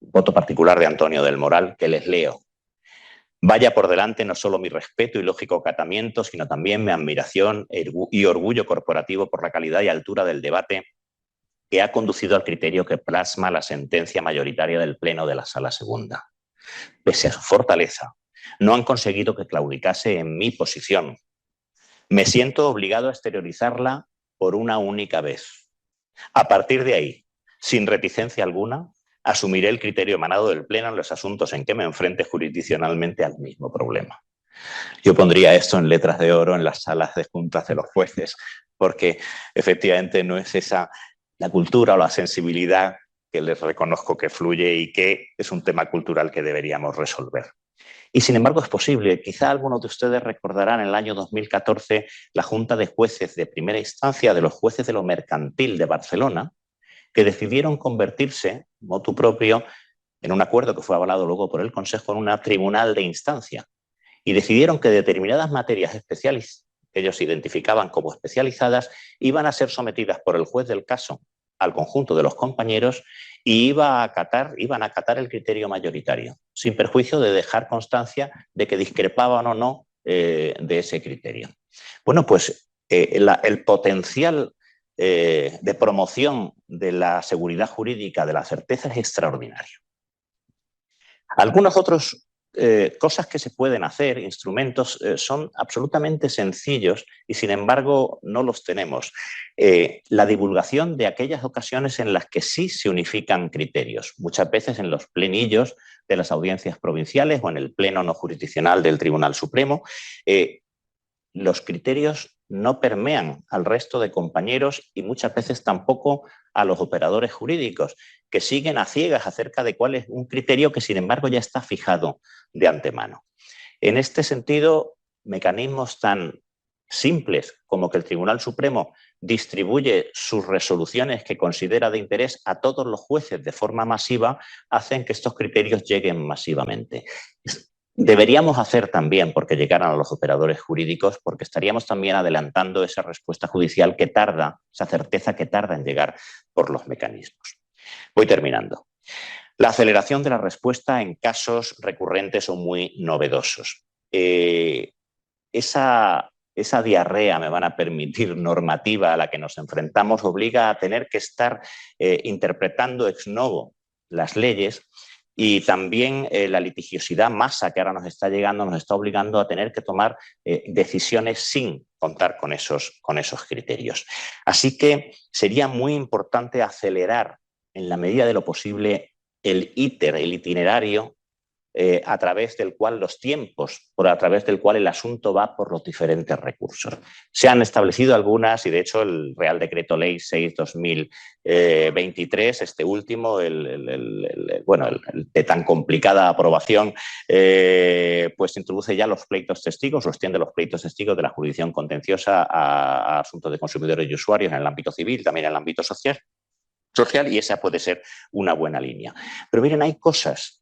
[SPEAKER 4] voto particular de Antonio del Moral, que les leo. Vaya por delante no solo mi respeto y lógico acatamiento, sino también mi admiración y orgullo corporativo por la calidad y altura del debate que ha conducido al criterio que plasma la sentencia mayoritaria del Pleno de la Sala Segunda. Pese a su fortaleza, no han conseguido que claudicase en mi posición. Me siento obligado a exteriorizarla por una única vez. A partir de ahí, sin reticencia alguna, asumiré el criterio emanado del Pleno en los asuntos en que me enfrente jurisdiccionalmente al mismo problema. Yo pondría esto en letras de oro en las salas de juntas de los jueces, porque efectivamente no es esa la cultura o la sensibilidad que les reconozco que fluye y que es un tema cultural que deberíamos resolver. Y sin embargo es posible. Quizá algunos de ustedes recordarán en el año 2014 la Junta de Jueces de Primera Instancia de los jueces de lo mercantil de Barcelona, que decidieron convertirse, motu propio, en un acuerdo que fue avalado luego por el Consejo, en un tribunal de instancia. Y decidieron que determinadas materias especiales que ellos identificaban como especializadas iban a ser sometidas por el juez del caso al conjunto de los compañeros y iban a acatar el criterio mayoritario, sin perjuicio de dejar constancia de que discrepaban o no de ese criterio. Bueno, pues el potencial de promoción de la seguridad jurídica, de la certeza, es extraordinario. Algunos otros cosas que se pueden hacer, instrumentos, son absolutamente sencillos y sin embargo no los tenemos. La divulgación de aquellas ocasiones en las que sí se unifican criterios, muchas veces en los plenillos de las audiencias provinciales o en el pleno no jurisdiccional del Tribunal Supremo. Los criterios no permean al resto de compañeros y muchas veces tampoco a los operadores jurídicos, que siguen a ciegas acerca de cuál es un criterio que sin embargo ya está fijado de antemano. En este sentido, mecanismos tan simples como que el Tribunal Supremo distribuye sus resoluciones que considera de interés a todos los jueces de forma masiva, hacen que estos criterios lleguen masivamente. Deberíamos hacer también porque llegaran a los operadores jurídicos, porque estaríamos también adelantando esa respuesta judicial que tarda, esa certeza que tarda en llegar por los mecanismos. Voy terminando. La aceleración de la respuesta en casos recurrentes o muy novedosos. Esa diarrea, me van a permitir, normativa a la que nos enfrentamos obliga a tener que estar interpretando ex novo las leyes, y también la litigiosidad masa que ahora nos está llegando nos está obligando a tener que tomar decisiones sin contar con esos criterios. Así que sería muy importante acelerar en la medida de lo posible el itinerario a través del cual los tiempos, a través del cual el asunto va por los diferentes recursos. Se han establecido algunas, y de hecho el Real Decreto Ley 6/2023, este último, de tan complicada aprobación, pues introduce ya los pleitos testigos, o extiende los pleitos testigos de la jurisdicción contenciosa a asuntos de consumidores y usuarios en el ámbito civil, también en el ámbito social, y esa puede ser una buena línea. Pero miren, hay cosas,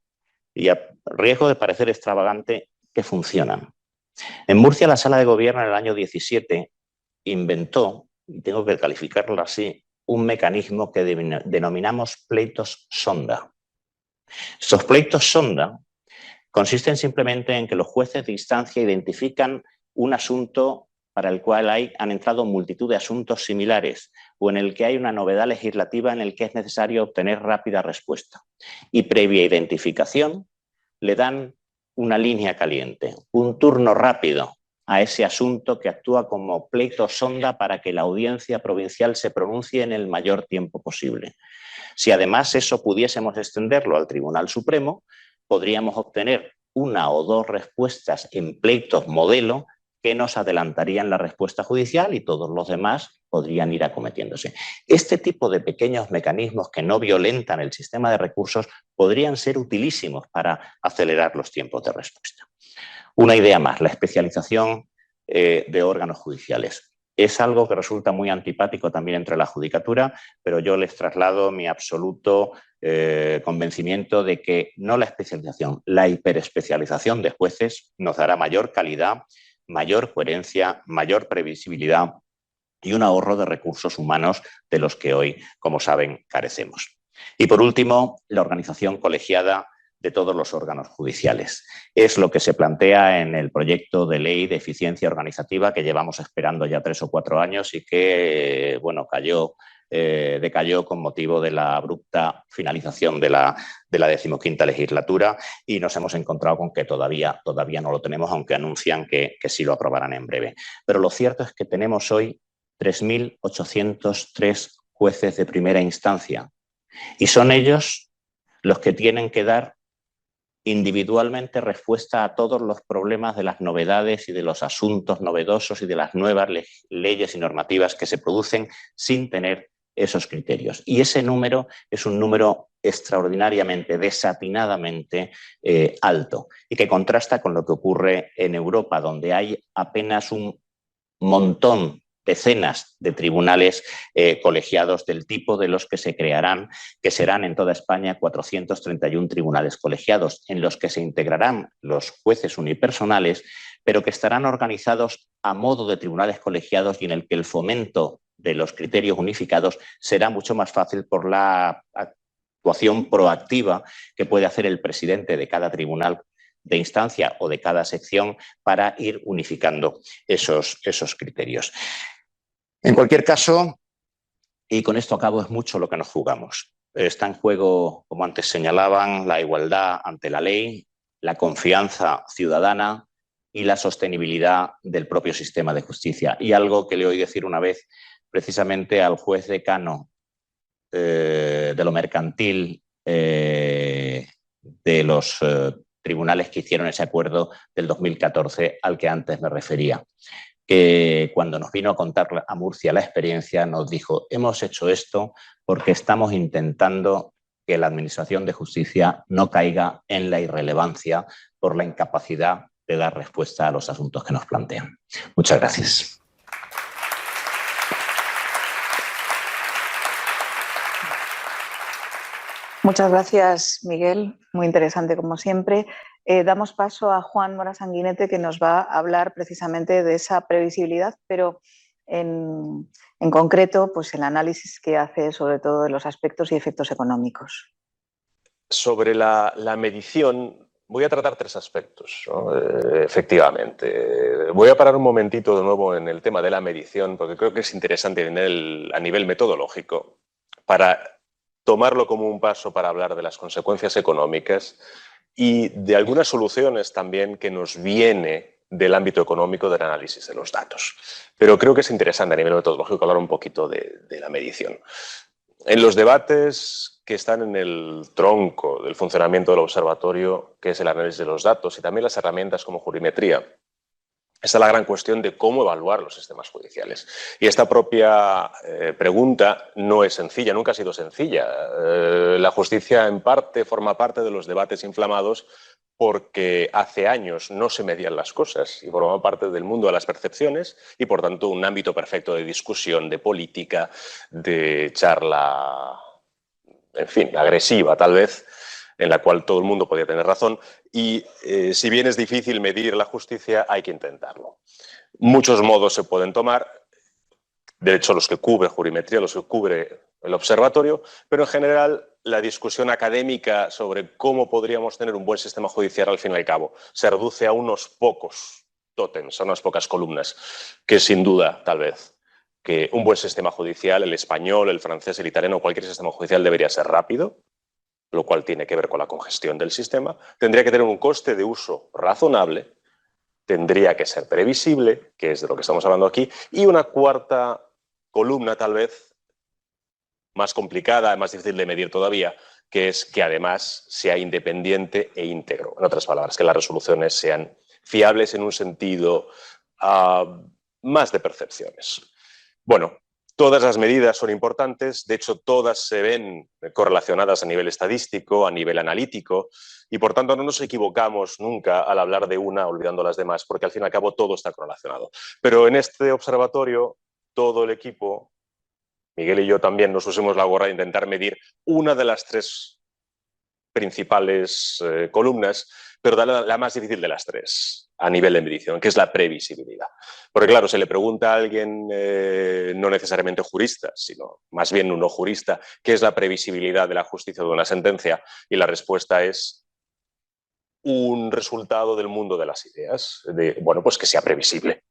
[SPEAKER 4] y a riesgo de parecer extravagante, que funcionan. En Murcia, la Sala de Gobierno en el año 17 inventó, y tengo que calificarlo así, un mecanismo que denominamos pleitos sonda. Estos pleitos sonda consisten simplemente en que los jueces de instancia identifican un asunto para el cual han entrado multitud de asuntos similares, o en el que hay una novedad legislativa en el que es necesario obtener rápida respuesta. Y previa identificación le dan una línea caliente, un turno rápido a ese asunto que actúa como pleito sonda para que la audiencia provincial se pronuncie en el mayor tiempo posible. Si además eso pudiésemos extenderlo al Tribunal Supremo, podríamos obtener una o dos respuestas en pleitos modelo que nos adelantarían la respuesta judicial y todos los demás podrían ir acometiéndose. Este tipo de pequeños mecanismos que no violentan el sistema de recursos podrían ser utilísimos para acelerar los tiempos de respuesta. Una idea más, la especialización de órganos judiciales. Es algo que resulta muy antipático también entre la judicatura, pero yo les traslado mi absoluto convencimiento de que no la especialización, la hiperespecialización de jueces nos dará mayor calidad, mayor coherencia, mayor previsibilidad y un ahorro de recursos humanos de los que hoy, como saben, carecemos. Y por último, la organización colegiada de todos los órganos judiciales. Es lo que se plantea en el proyecto de ley de eficiencia organizativa que llevamos esperando ya 3 o 4 años y que, bueno, decayó con motivo de la abrupta finalización de la 15ª legislatura, y nos hemos encontrado con que todavía no lo tenemos, aunque anuncian que sí lo aprobarán en breve. Pero lo cierto es que tenemos hoy 3.803 jueces de primera instancia, y son ellos los que tienen que dar individualmente respuesta a todos los problemas de las novedades y de los asuntos novedosos y de las nuevas leyes y normativas que se producen sin tener esos criterios. Y ese número es un número extraordinariamente, desatinadamente alto, y que contrasta con lo que ocurre en Europa, donde hay apenas un montón, decenas de tribunales colegiados del tipo de los que se crearán, que serán en toda España 431 tribunales colegiados, en los que se integrarán los jueces unipersonales, pero que estarán organizados a modo de tribunales colegiados y en el que el fomento de los criterios unificados será mucho más fácil por la actuación proactiva que puede hacer el presidente de cada tribunal de instancia o de cada sección para ir unificando esos criterios. En cualquier caso, y con esto acabo, es mucho lo que nos jugamos. Está en juego, como antes señalaban, la igualdad ante la ley, la confianza ciudadana y la sostenibilidad del propio sistema de justicia. Y algo que le oí decir una vez precisamente al juez decano de lo mercantil de los tribunales que hicieron ese acuerdo del 2014 al que antes me refería, que cuando nos vino a contar a Murcia la experiencia nos dijo: hemos hecho esto porque estamos intentando que la Administración de Justicia no caiga en la irrelevancia por la incapacidad de dar respuesta a los asuntos que nos plantean. Muchas gracias.
[SPEAKER 3] Muchas gracias, Miguel. Muy interesante, como siempre. Damos paso a Juan Mora Sanguinete, que nos va a hablar precisamente de esa previsibilidad, pero en concreto, pues el análisis que hace sobre todo de los aspectos y efectos económicos.
[SPEAKER 5] Sobre la medición, voy a tratar tres aspectos, ¿no? Efectivamente. Voy a parar un momentito de nuevo en el tema de la medición, porque creo que es interesante a nivel metodológico, para tomarlo como un paso para hablar de las consecuencias económicas y de algunas soluciones también que nos viene del ámbito económico del análisis de los datos. Pero creo que es interesante a nivel metodológico hablar un poquito de la medición. En los debates que están en el tronco del funcionamiento del observatorio, que es el análisis de los datos, y también las herramientas como jurimetría, está la gran cuestión de cómo evaluar los sistemas judiciales. Y esta propia pregunta no es sencilla, nunca ha sido sencilla. La justicia, en parte, forma parte de los debates inflamados porque hace años no se medían las cosas y formaba parte del mundo de las percepciones y, por tanto, un ámbito perfecto de discusión, de política, de charla, en fin, agresiva, tal vez, en la cual todo el mundo podía tener razón. Y si bien es difícil medir la justicia, hay que intentarlo. Muchos modos se pueden tomar, de hecho los que cubre jurimetría, los que cubre el observatorio, pero en general la discusión académica sobre cómo podríamos tener un buen sistema judicial, al fin y al cabo, se reduce a unos pocos tótems, a unas pocas columnas, que sin duda, tal vez, que un buen sistema judicial, el español, el francés, el italiano, cualquier sistema judicial debería ser rápido, lo cual tiene que ver con la congestión del sistema, tendría que tener un coste de uso razonable, tendría que ser previsible, que es de lo que estamos hablando aquí, y una cuarta columna tal vez más complicada, más difícil de medir todavía, que es que además sea independiente e íntegro. En otras palabras, que las resoluciones sean fiables en un sentido más de percepciones. Bueno, todas las medidas son importantes, de hecho todas se ven correlacionadas a nivel estadístico, a nivel analítico, y por tanto no nos equivocamos nunca al hablar de una olvidando las demás, porque al fin y al cabo todo está correlacionado. Pero en este observatorio, todo el equipo, Miguel y yo también nos pusimos la gorra de intentar medir una de las tres principales columnas, pero la más difícil de las tres a nivel de medición, que es la previsibilidad. Porque claro, se le pregunta a alguien, no necesariamente jurista, sino más bien un no jurista, ¿qué es la previsibilidad de la justicia de una sentencia? Y la respuesta es un resultado del mundo de las ideas, bueno, pues que sea previsible.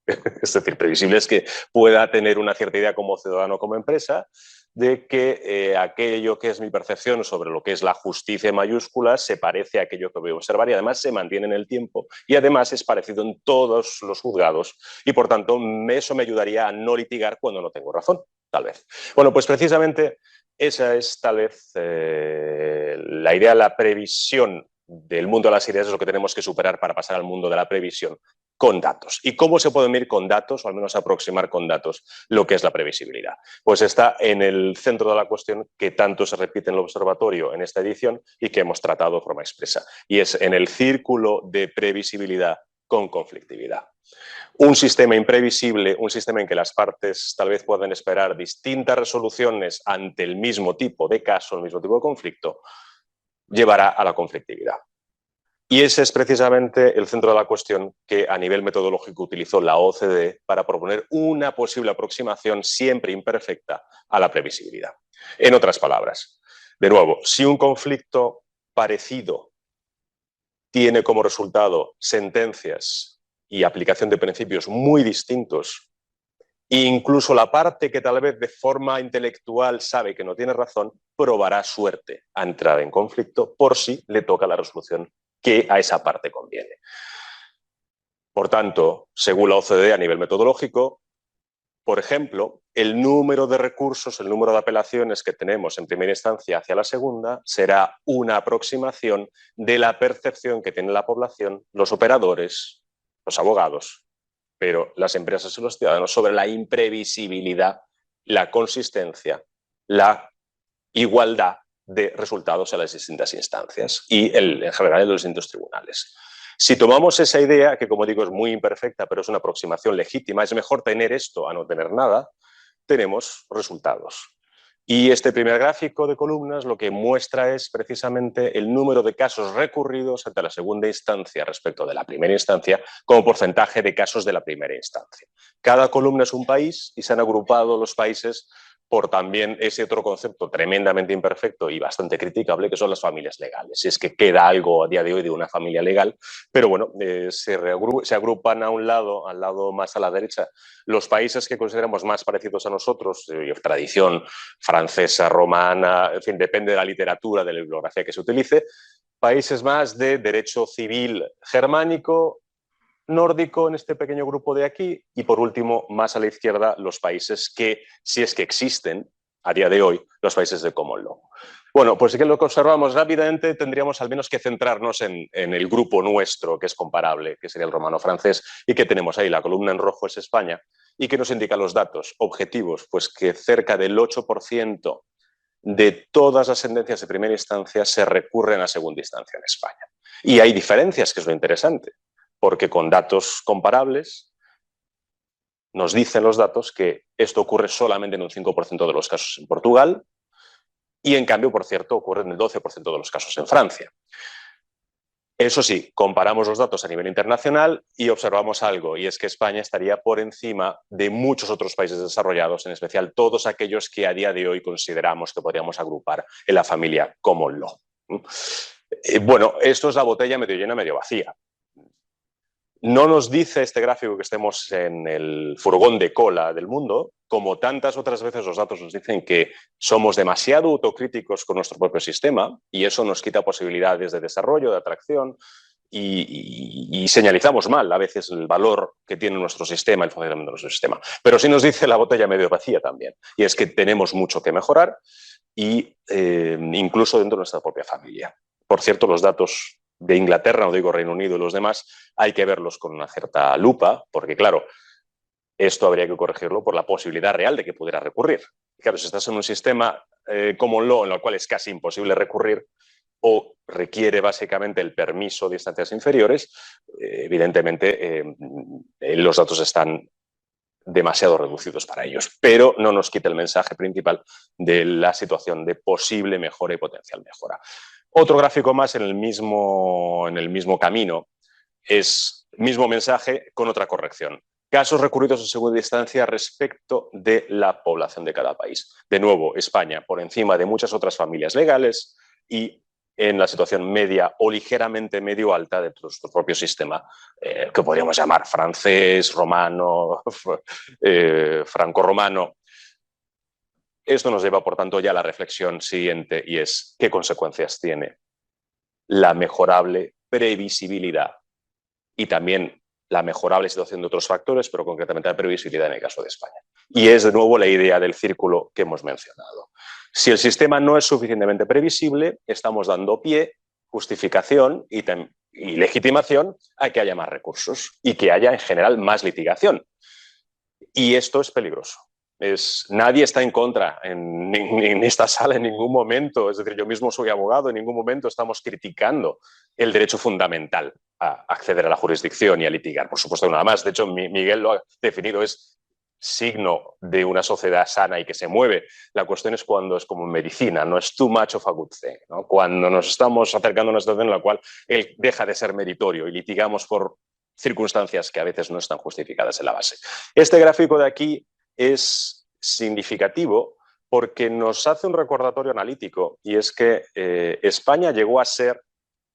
[SPEAKER 5] Es decir, previsible es que pueda tener una cierta idea como ciudadano o como empresa de que aquello que es mi percepción sobre lo que es la justicia en mayúsculas se parece a aquello que voy a observar y además se mantiene en el tiempo y además es parecido en todos los juzgados y por tanto eso me ayudaría a no litigar cuando no tengo razón, tal vez. Bueno, pues precisamente esa es tal vez la idea de la previsión del mundo de las ideas, es lo que tenemos que superar para pasar al mundo de la previsión con datos. ¿Y cómo se puede medir con datos, o al menos aproximar con datos, lo que es la previsibilidad? Pues está en el centro de la cuestión que tanto se repite en el observatorio en esta edición y que hemos tratado de forma expresa. Y es en el círculo de previsibilidad con conflictividad. Un sistema imprevisible, un sistema en que las partes tal vez puedan esperar distintas resoluciones ante el mismo tipo de caso, el mismo tipo de conflicto, llevará a la conflictividad. Y ese es precisamente el centro de la cuestión que a nivel metodológico utilizó la OCDE para proponer una posible aproximación siempre imperfecta a la previsibilidad. En otras palabras, de nuevo, si un conflicto parecido tiene como resultado sentencias y aplicación de principios muy distintos, e incluso la parte que tal vez de forma intelectual sabe que no tiene razón, probará suerte a entrar en conflicto por si le toca la resolución que a esa parte conviene. Por tanto, según la OCDE a nivel metodológico, por ejemplo, el número de recursos, el número de apelaciones que tenemos en primera instancia hacia la segunda será una aproximación de la percepción que tiene la población, los operadores, los abogados, pero las empresas y los ciudadanos sobre la imprevisibilidad, la consistencia, la igualdad de resultados en las distintas instancias y en general en los distintos tribunales. Si tomamos esa idea, que como digo es muy imperfecta, pero es una aproximación legítima, es mejor tener esto a no tener nada, tenemos resultados. Y este primer gráfico de columnas lo que muestra es precisamente el número de casos recurridos ante la segunda instancia respecto de la primera instancia como porcentaje de casos de la primera instancia. Cada columna es un país y se han agrupado los países por también ese otro concepto tremendamente imperfecto y bastante criticable, que son las familias legales. Si es que queda algo a día de hoy de una familia legal, pero bueno, se agrupan a un lado, al lado más a la derecha, los países que consideramos más parecidos a nosotros, tradición francesa, romana, en fin, depende de la literatura, de la bibliografía que se utilice, países más de derecho civil germánico, nórdico en este pequeño grupo de aquí y por último, más a la izquierda, los países que, si es que existen a día de hoy, los países de common law. Bueno, pues si que lo observamos rápidamente, tendríamos al menos que centrarnos en el grupo nuestro, que es comparable, que sería el romano-francés, y que tenemos ahí, la columna en rojo es España, y que nos indica los datos objetivos, pues que cerca del 8% de todas las sentencias de primera instancia se recurren a segunda instancia en España. Y hay diferencias, que es lo interesante, porque con datos comparables nos dicen los datos que esto ocurre solamente en un 5% de los casos en Portugal y en cambio, por cierto, ocurre en el 12% de los casos en Francia. Eso sí, comparamos los datos a nivel internacional y observamos algo, y es que España estaría por encima de muchos otros países desarrollados, en especial todos aquellos que a día de hoy consideramos que podríamos agrupar en la familia common law. Bueno, esto es la botella medio llena, medio vacía. No nos dice este gráfico que estemos en el furgón de cola del mundo, como tantas otras veces los datos nos dicen que somos demasiado autocríticos con nuestro propio sistema y eso nos quita posibilidades de desarrollo, de atracción y señalizamos mal a veces el valor que tiene nuestro sistema, el funcionamiento de nuestro sistema. Pero sí nos dice la botella medio vacía también, y es que tenemos mucho que mejorar y incluso dentro de nuestra propia familia. Por cierto, los datos de Inglaterra, no digo Reino Unido y los demás, hay que verlos con una cierta lupa, porque claro, esto habría que corregirlo por la posibilidad real de que pudiera recurrir. Claro, si estás en un sistema common law en el cual es casi imposible recurrir o requiere básicamente el permiso de instancias inferiores, evidentemente los datos están demasiado reducidos para ellos, pero no nos quita el mensaje principal de la situación de posible mejora y potencial mejora. Otro gráfico más en el mismo camino es mismo mensaje con otra corrección. Casos recurridos en segunda instancia respecto de la población de cada país. De nuevo, España por encima de muchas otras familias legales y en la situación media o ligeramente medio alta de nuestro propio sistema, que podríamos llamar francés, romano, franco-romano. Esto nos lleva, por tanto, ya a la reflexión siguiente y es ¿qué consecuencias tiene la mejorable previsibilidad y también la mejorable situación de otros factores, pero concretamente la previsibilidad en el caso de España? Y es de nuevo la idea del círculo que hemos mencionado. Si el sistema no es suficientemente previsible, estamos dando pie, justificación y legitimación a que haya más recursos y que haya en general más litigación. Y esto es peligroso. Nadie está en contra en esta sala en ningún momento, es decir, yo mismo soy abogado, en ningún momento estamos criticando el derecho fundamental a acceder a la jurisdicción y a litigar. Por supuesto, nada más. De hecho, Miguel lo ha definido, es signo de una sociedad sana y que se mueve. La cuestión es cuando es como medicina, no es too much of a good thing, ¿no? Cuando nos estamos acercando a una situación en la cual él deja de ser meritorio y litigamos por circunstancias que a veces no están justificadas en la base. Este gráfico de aquí es significativo porque nos hace un recordatorio analítico y es que España llegó a ser,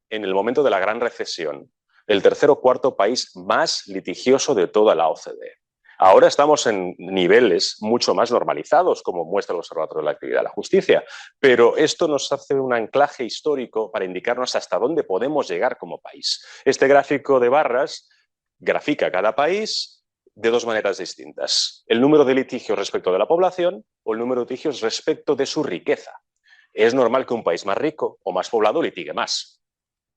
[SPEAKER 5] en el momento de la gran recesión, el tercer o cuarto país más litigioso de toda la OCDE. Ahora estamos en niveles mucho más normalizados, como muestra el Observatorio de la Actividad de la Justicia, pero esto nos hace un anclaje histórico para indicarnos hasta dónde podemos llegar como país. Este gráfico de barras grafica cada país de dos maneras distintas. El número de litigios respecto de la población o el número de litigios respecto de su riqueza. Es normal que un país más rico o más poblado litigue más,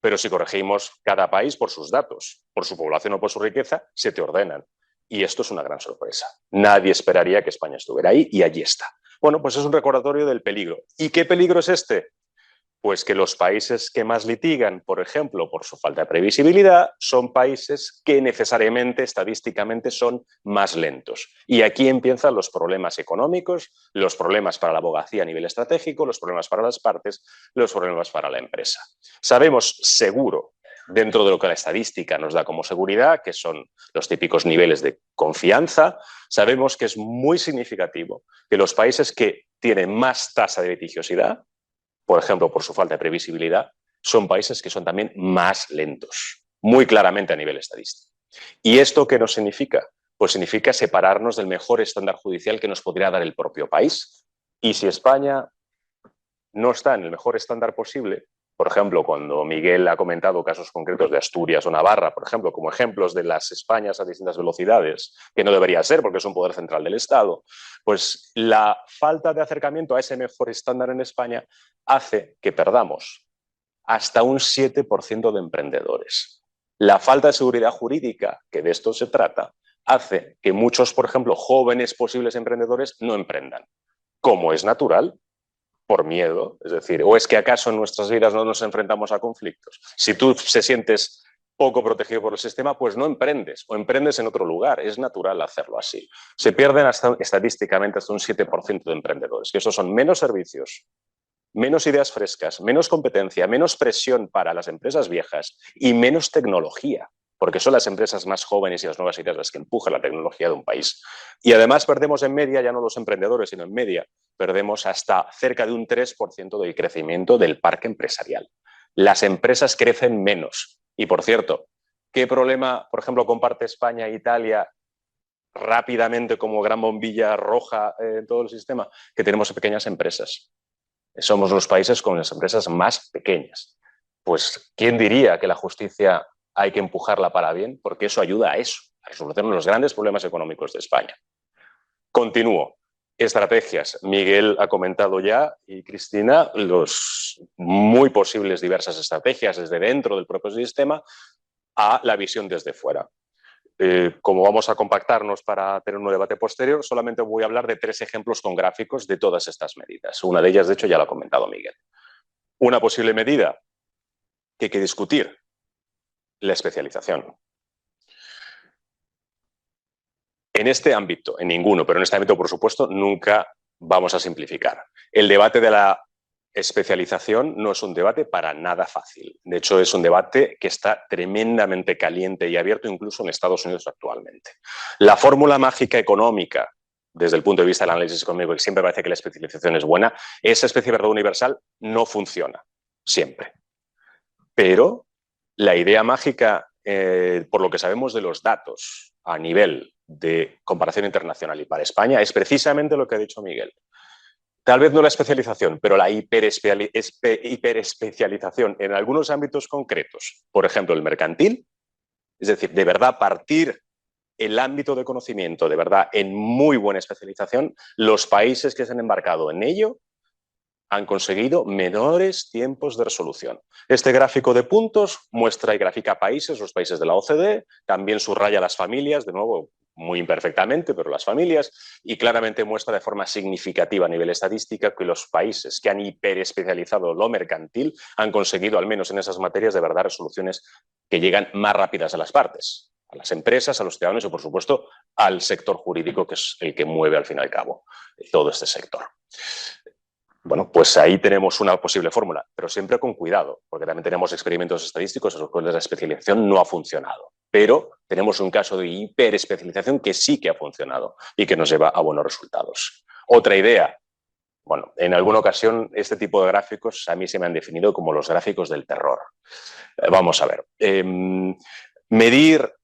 [SPEAKER 5] pero si corregimos cada país por sus datos, por su población o por su riqueza, se te ordenan. Y esto es una gran sorpresa. Nadie esperaría que España estuviera ahí y allí está. Bueno, pues es un recordatorio del peligro. ¿Y qué peligro es este? Pues que los países que más litigan, por ejemplo, por su falta de previsibilidad, son países que necesariamente, estadísticamente, son más lentos. Y aquí empiezan los problemas económicos, los problemas para la abogacía a nivel estratégico, los problemas para las partes, los problemas para la empresa. Sabemos seguro, dentro de lo que la estadística nos da como seguridad, que son los típicos niveles de confianza, sabemos que es muy significativo que los países que tienen más tasa de litigiosidad, por ejemplo, por su falta de previsibilidad, son países que son también más lentos, muy claramente a nivel estadístico. ¿Y esto qué nos significa? Pues significa separarnos del mejor estándar judicial que nos podría dar el propio país. Y si España no está en el mejor estándar posible, por ejemplo, cuando Miguel ha comentado casos concretos de Asturias o Navarra, por ejemplo, como ejemplos de las Españas a distintas velocidades, que no debería ser porque es un poder central del Estado, pues la falta de acercamiento a ese mejor estándar en España hace que perdamos hasta un 7% de emprendedores. La falta de seguridad jurídica, que de esto se trata, hace que muchos, por ejemplo, jóvenes posibles emprendedores no emprendan, como es natural, por miedo. Es decir, ¿o es que acaso en nuestras vidas no nos enfrentamos a conflictos? Si tú te sientes poco protegido por el sistema, pues no emprendes o emprendes en otro lugar. Es natural hacerlo así. Se pierden estadísticamente hasta un 7% de emprendedores, que esos son menos servicios, menos ideas frescas, menos competencia, menos presión para las empresas viejas y menos tecnología, porque son las empresas más jóvenes y las nuevas ideas las que empujan la tecnología de un país. Y además perdemos en media, ya no los emprendedores, sino en media, perdemos hasta cerca de un 3% del crecimiento del parque empresarial. Las empresas crecen menos. Y por cierto, ¿qué problema, por ejemplo, comparte España e Italia rápidamente como gran bombilla roja en todo el sistema? Que tenemos pequeñas empresas. Somos los países con las empresas más pequeñas. Pues, ¿quién diría que la justicia hay que empujarla para bien? Porque eso ayuda a eso, a resolver los grandes problemas económicos de España. Continúo. Estrategias. Miguel ha comentado ya, y Cristina, los muy posibles diversas estrategias desde dentro del propio sistema a la visión desde fuera. Como vamos a compactarnos para tener un debate posterior, solamente voy a hablar de 3 ejemplos con gráficos de todas estas medidas. Una de ellas, de hecho, ya lo ha comentado Miguel. Una posible medida que hay que discutir, la especialización. En este ámbito, en ninguno, pero en este ámbito, por supuesto, nunca vamos a simplificar. El debate de la especialización no es un debate para nada fácil. De hecho, es un debate que está tremendamente caliente y abierto incluso en Estados Unidos actualmente. La fórmula mágica económica, desde el punto de vista del análisis económico, que siempre parece que la especialización es buena, esa especie de verdad universal no funciona, siempre. Pero la idea mágica, por lo que sabemos de los datos a nivel de comparación internacional y para España, es precisamente lo que ha dicho Miguel. Tal vez no la especialización, pero la hiperespecialización en algunos ámbitos concretos. Por ejemplo, el mercantil, es decir, de verdad partir el ámbito de conocimiento, de verdad, en muy buena especialización, los países que se han embarcado en ello han conseguido menores tiempos de resolución. Este gráfico de puntos muestra y grafica países, los países de la OCDE, también subraya las familias, de nuevo, muy imperfectamente, pero las familias, y claramente muestra de forma significativa a nivel estadística que los países que han hiperespecializado lo mercantil han conseguido, al menos en esas materias, de verdad, resoluciones que llegan más rápidas a las partes, a las empresas, a los ciudadanos y, por supuesto, al sector jurídico, que es el que mueve, al fin y al cabo, todo este sector. Bueno, pues ahí tenemos una posible fórmula, pero siempre con cuidado, porque también tenemos experimentos estadísticos en los cuales la especialización no ha funcionado. Pero tenemos un caso de hiperespecialización que sí que ha funcionado y que nos lleva a buenos resultados. Otra idea. Bueno, en alguna ocasión este tipo de gráficos a mí se me han definido como los gráficos del terror. Vamos a ver.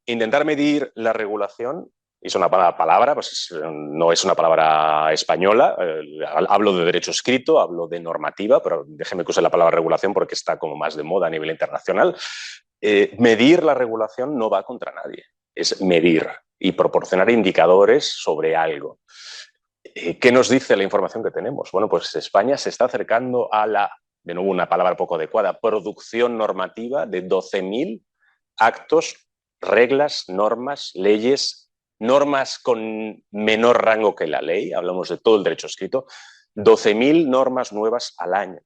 [SPEAKER 5] Intentar medir la regulación. Es una palabra, pues no es una palabra española, hablo de derecho escrito, hablo de normativa, pero déjeme que use la palabra regulación porque está como más de moda a nivel internacional. Medir la regulación no va contra nadie, es medir y proporcionar indicadores sobre algo. ¿Qué nos dice la información que tenemos? Bueno, pues España se está acercando a la, de nuevo una palabra poco adecuada, producción normativa de 12.000 actos, reglas, normas, leyes, normas con menor rango que la ley, hablamos de todo el derecho escrito, 12.000 normas nuevas al año.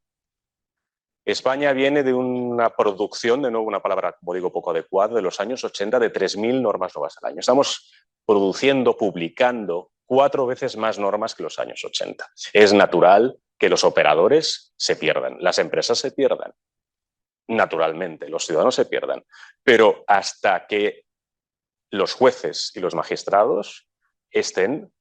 [SPEAKER 5] España viene de una producción, de nuevo una palabra, como digo, poco adecuada, de los años 80, de 3.000 normas nuevas al año. Estamos produciendo, publicando 4 veces más normas que los años 80. Es natural que los operadores se pierdan, las empresas se pierdan, naturalmente, los ciudadanos se pierdan, pero hasta que los jueces y los magistrados estén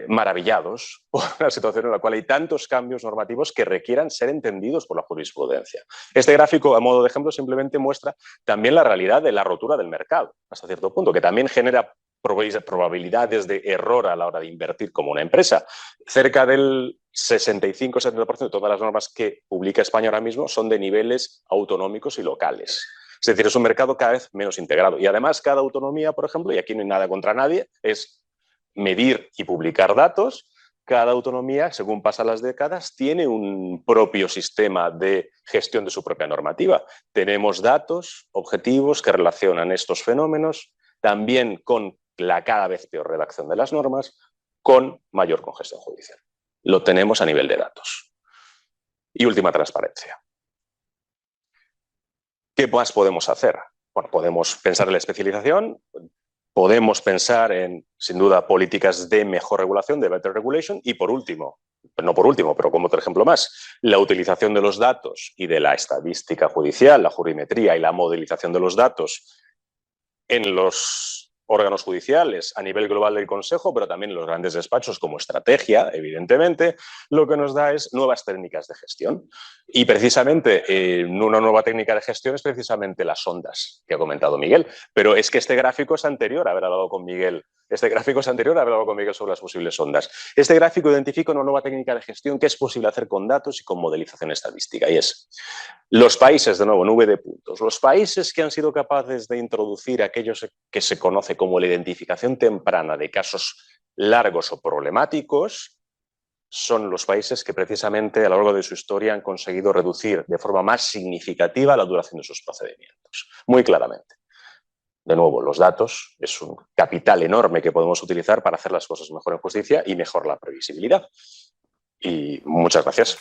[SPEAKER 5] maravillados por una situación en la cual hay tantos cambios normativos que requieran ser entendidos por la jurisprudencia. Este gráfico, a modo de ejemplo, simplemente muestra también la realidad de la rotura del mercado, hasta cierto punto, que también genera probabilidades de error a la hora de invertir como una empresa. Cerca del 65-70% de todas las normas que publica España ahora mismo son de niveles autonómicos y locales. Es decir, es un mercado cada vez menos integrado. Y además, cada autonomía, por ejemplo, y aquí no hay nada contra nadie, es medir y publicar datos. Cada autonomía, según pasan las décadas, tiene un propio sistema de gestión de su propia normativa. Tenemos datos objetivos que relacionan estos fenómenos también con la cada vez peor redacción de las normas, con mayor congestión judicial. Lo tenemos a nivel de datos. Y última, transparencia. ¿Qué más podemos hacer? Bueno, podemos pensar en la especialización. Podemos pensar en, sin duda, políticas de mejor regulación, de better regulation, y por último, no por último, pero como otro ejemplo más, la utilización de los datos y de la estadística judicial, la jurimetría y la modelización de los datos en los órganos judiciales a nivel global del Consejo, pero también en los grandes despachos como estrategia, evidentemente, lo que nos da es nuevas técnicas de gestión. Y precisamente una nueva técnica de gestión es precisamente las ondas que ha comentado Miguel. Pero es que este gráfico es anterior a haber hablado con Miguel. Este gráfico es anterior a haber hablado con Miguel sobre las posibles ondas. Este gráfico identifica una nueva técnica de gestión que es posible hacer con datos y con modelización estadística. Y es los países, de nuevo, nube de puntos, los países que han sido capaces de introducir aquello que se conoce como la identificación temprana de casos largos o problemáticos, son los países que precisamente a lo largo de su historia han conseguido reducir de forma más significativa la duración de sus procedimientos. Muy claramente. De nuevo, los datos es un capital enorme que podemos utilizar para hacer las cosas mejor en justicia y mejor la previsibilidad. Y muchas gracias.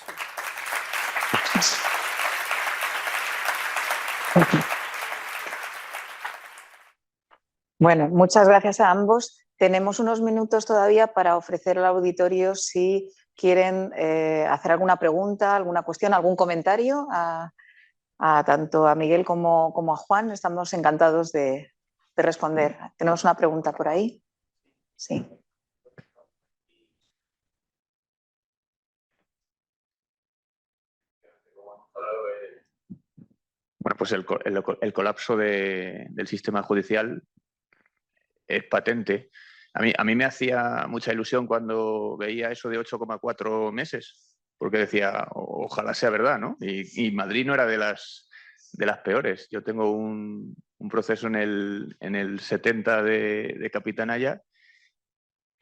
[SPEAKER 3] Bueno, muchas gracias a ambos. Tenemos unos minutos todavía para ofrecer al auditorio si quieren hacer alguna pregunta, alguna cuestión, algún comentario tanto a Miguel como a Juan. Estamos encantados de responder. ¿Tenemos una pregunta por ahí? Sí.
[SPEAKER 6] Bueno, pues el colapso del sistema judicial es patente. A mí me hacía mucha ilusión cuando veía eso de 8,4 meses, porque decía, ojalá sea verdad, ¿no? Y Madrid no era de las peores. Yo tengo un proceso en el 70 de Capitanaya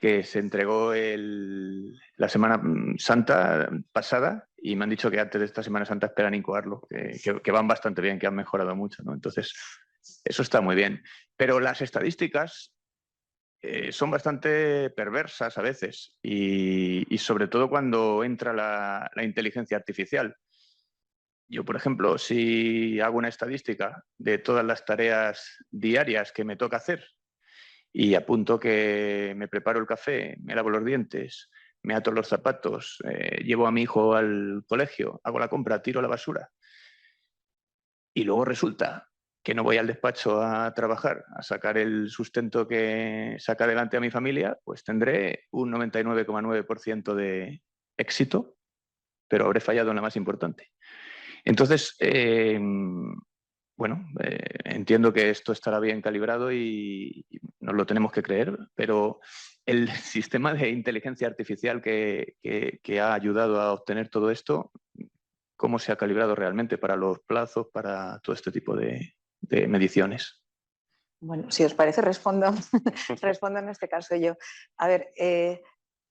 [SPEAKER 6] que se entregó la Semana Santa pasada y me han dicho que antes de esta Semana Santa esperan incoarlo, que van bastante bien, que han mejorado mucho, ¿no? Entonces, eso está muy bien. Pero las estadísticas son bastante perversas a veces y sobre todo cuando entra la inteligencia artificial. Yo, por ejemplo, si hago una estadística de todas las tareas diarias que me toca hacer y apunto que me preparo el café, me lavo los dientes, me ato los zapatos, llevo a mi hijo al colegio, hago la compra, tiro la basura y luego resulta que no voy al despacho a trabajar, a sacar el sustento que saca adelante a mi familia, pues tendré un 99,9% de éxito, pero habré fallado en la más importante. Entonces, bueno, entiendo que esto estará bien calibrado y nos lo tenemos que creer, pero el sistema de inteligencia artificial que ha ayudado a obtener todo esto, ¿cómo se ha calibrado realmente para los plazos, para todo este tipo de mediciones?
[SPEAKER 3] Bueno, si os parece, respondo en este caso yo. A ver,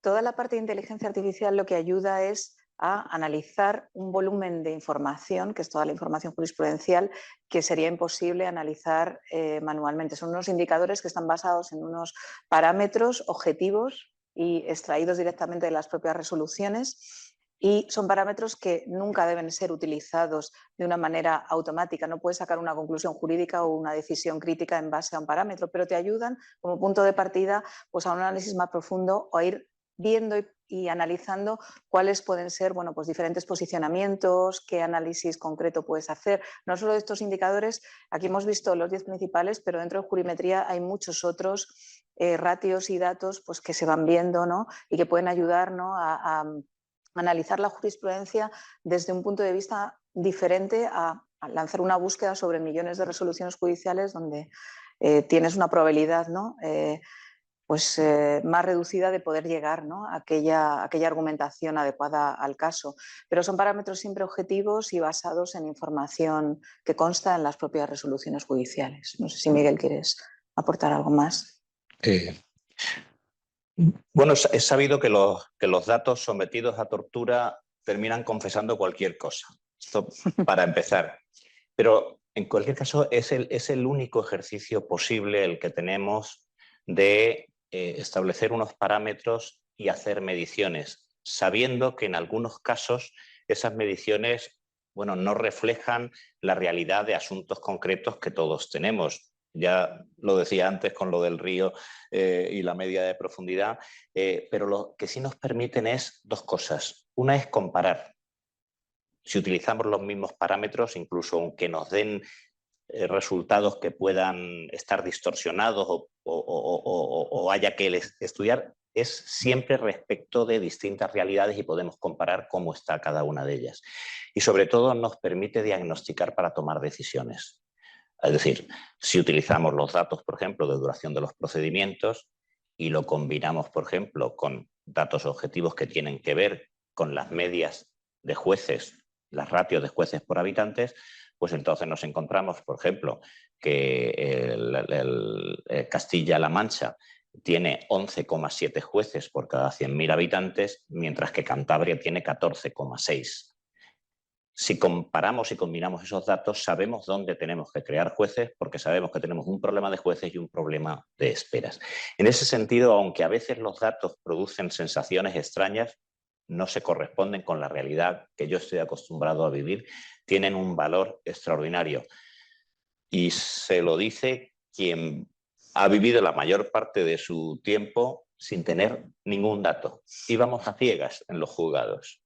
[SPEAKER 3] toda la parte de inteligencia artificial lo que ayuda es a analizar un volumen de información, que es toda la información jurisprudencial, que sería imposible analizar manualmente. Son unos indicadores que están basados en unos parámetros objetivos y extraídos directamente de las propias resoluciones y son parámetros que nunca deben ser utilizados de una manera automática. No puedes sacar una conclusión jurídica o una decisión crítica en base a un parámetro, pero te ayudan como punto de partida pues, a un análisis más profundo o a ir viendo y analizando cuáles pueden ser pues diferentes posicionamientos, qué análisis concreto puedes hacer. No solo de estos indicadores, aquí hemos visto los 10 principales, pero dentro de jurimetría hay muchos otros ratios y datos pues, que se van viendo, ¿no? Y que pueden ayudar, ¿no? a analizar la jurisprudencia desde un punto de vista diferente a lanzar una búsqueda sobre millones de resoluciones judiciales donde tienes una probabilidad, ¿no? Más reducida de poder llegar, ¿no? a aquella argumentación adecuada al caso. Pero son parámetros siempre objetivos y basados en información que consta en las propias resoluciones judiciales. No sé si, Miguel, quieres aportar algo más.
[SPEAKER 4] Bueno, es sabido que los datos sometidos a tortura terminan confesando cualquier cosa. Esto para empezar. Pero en cualquier caso es el único ejercicio posible el que tenemos de establecer unos parámetros y hacer mediciones, sabiendo que en algunos casos esas mediciones no reflejan la realidad de asuntos concretos que todos tenemos. Ya lo decía antes con lo del río y la media de profundidad, pero lo que sí nos permiten es dos cosas. Una es comparar. Si utilizamos los mismos parámetros, incluso aunque nos den resultados que puedan estar distorsionados o haya que estudiar, es siempre respecto de distintas realidades y podemos comparar cómo está cada una de ellas. Y sobre todo nos permite diagnosticar para tomar decisiones. Es decir, si utilizamos los datos, por ejemplo, de duración de los procedimientos y lo combinamos, por ejemplo, con datos objetivos que tienen que ver con las medias de jueces, las ratios de jueces por habitantes, pues entonces nos encontramos, por ejemplo, que Castilla-La Mancha tiene 11,7 jueces por cada 100.000 habitantes, mientras que Cantabria tiene 14,6. Si comparamos y combinamos esos datos, sabemos dónde tenemos que crear jueces, porque sabemos que tenemos un problema de jueces y un problema de esperas. En ese sentido, aunque a veces los datos producen sensaciones extrañas, no se corresponden con la realidad que yo estoy acostumbrado a vivir, tienen un valor extraordinario. Y se lo dice quien ha vivido la mayor parte de su tiempo sin tener ningún dato. Íbamos a ciegas en los juzgados.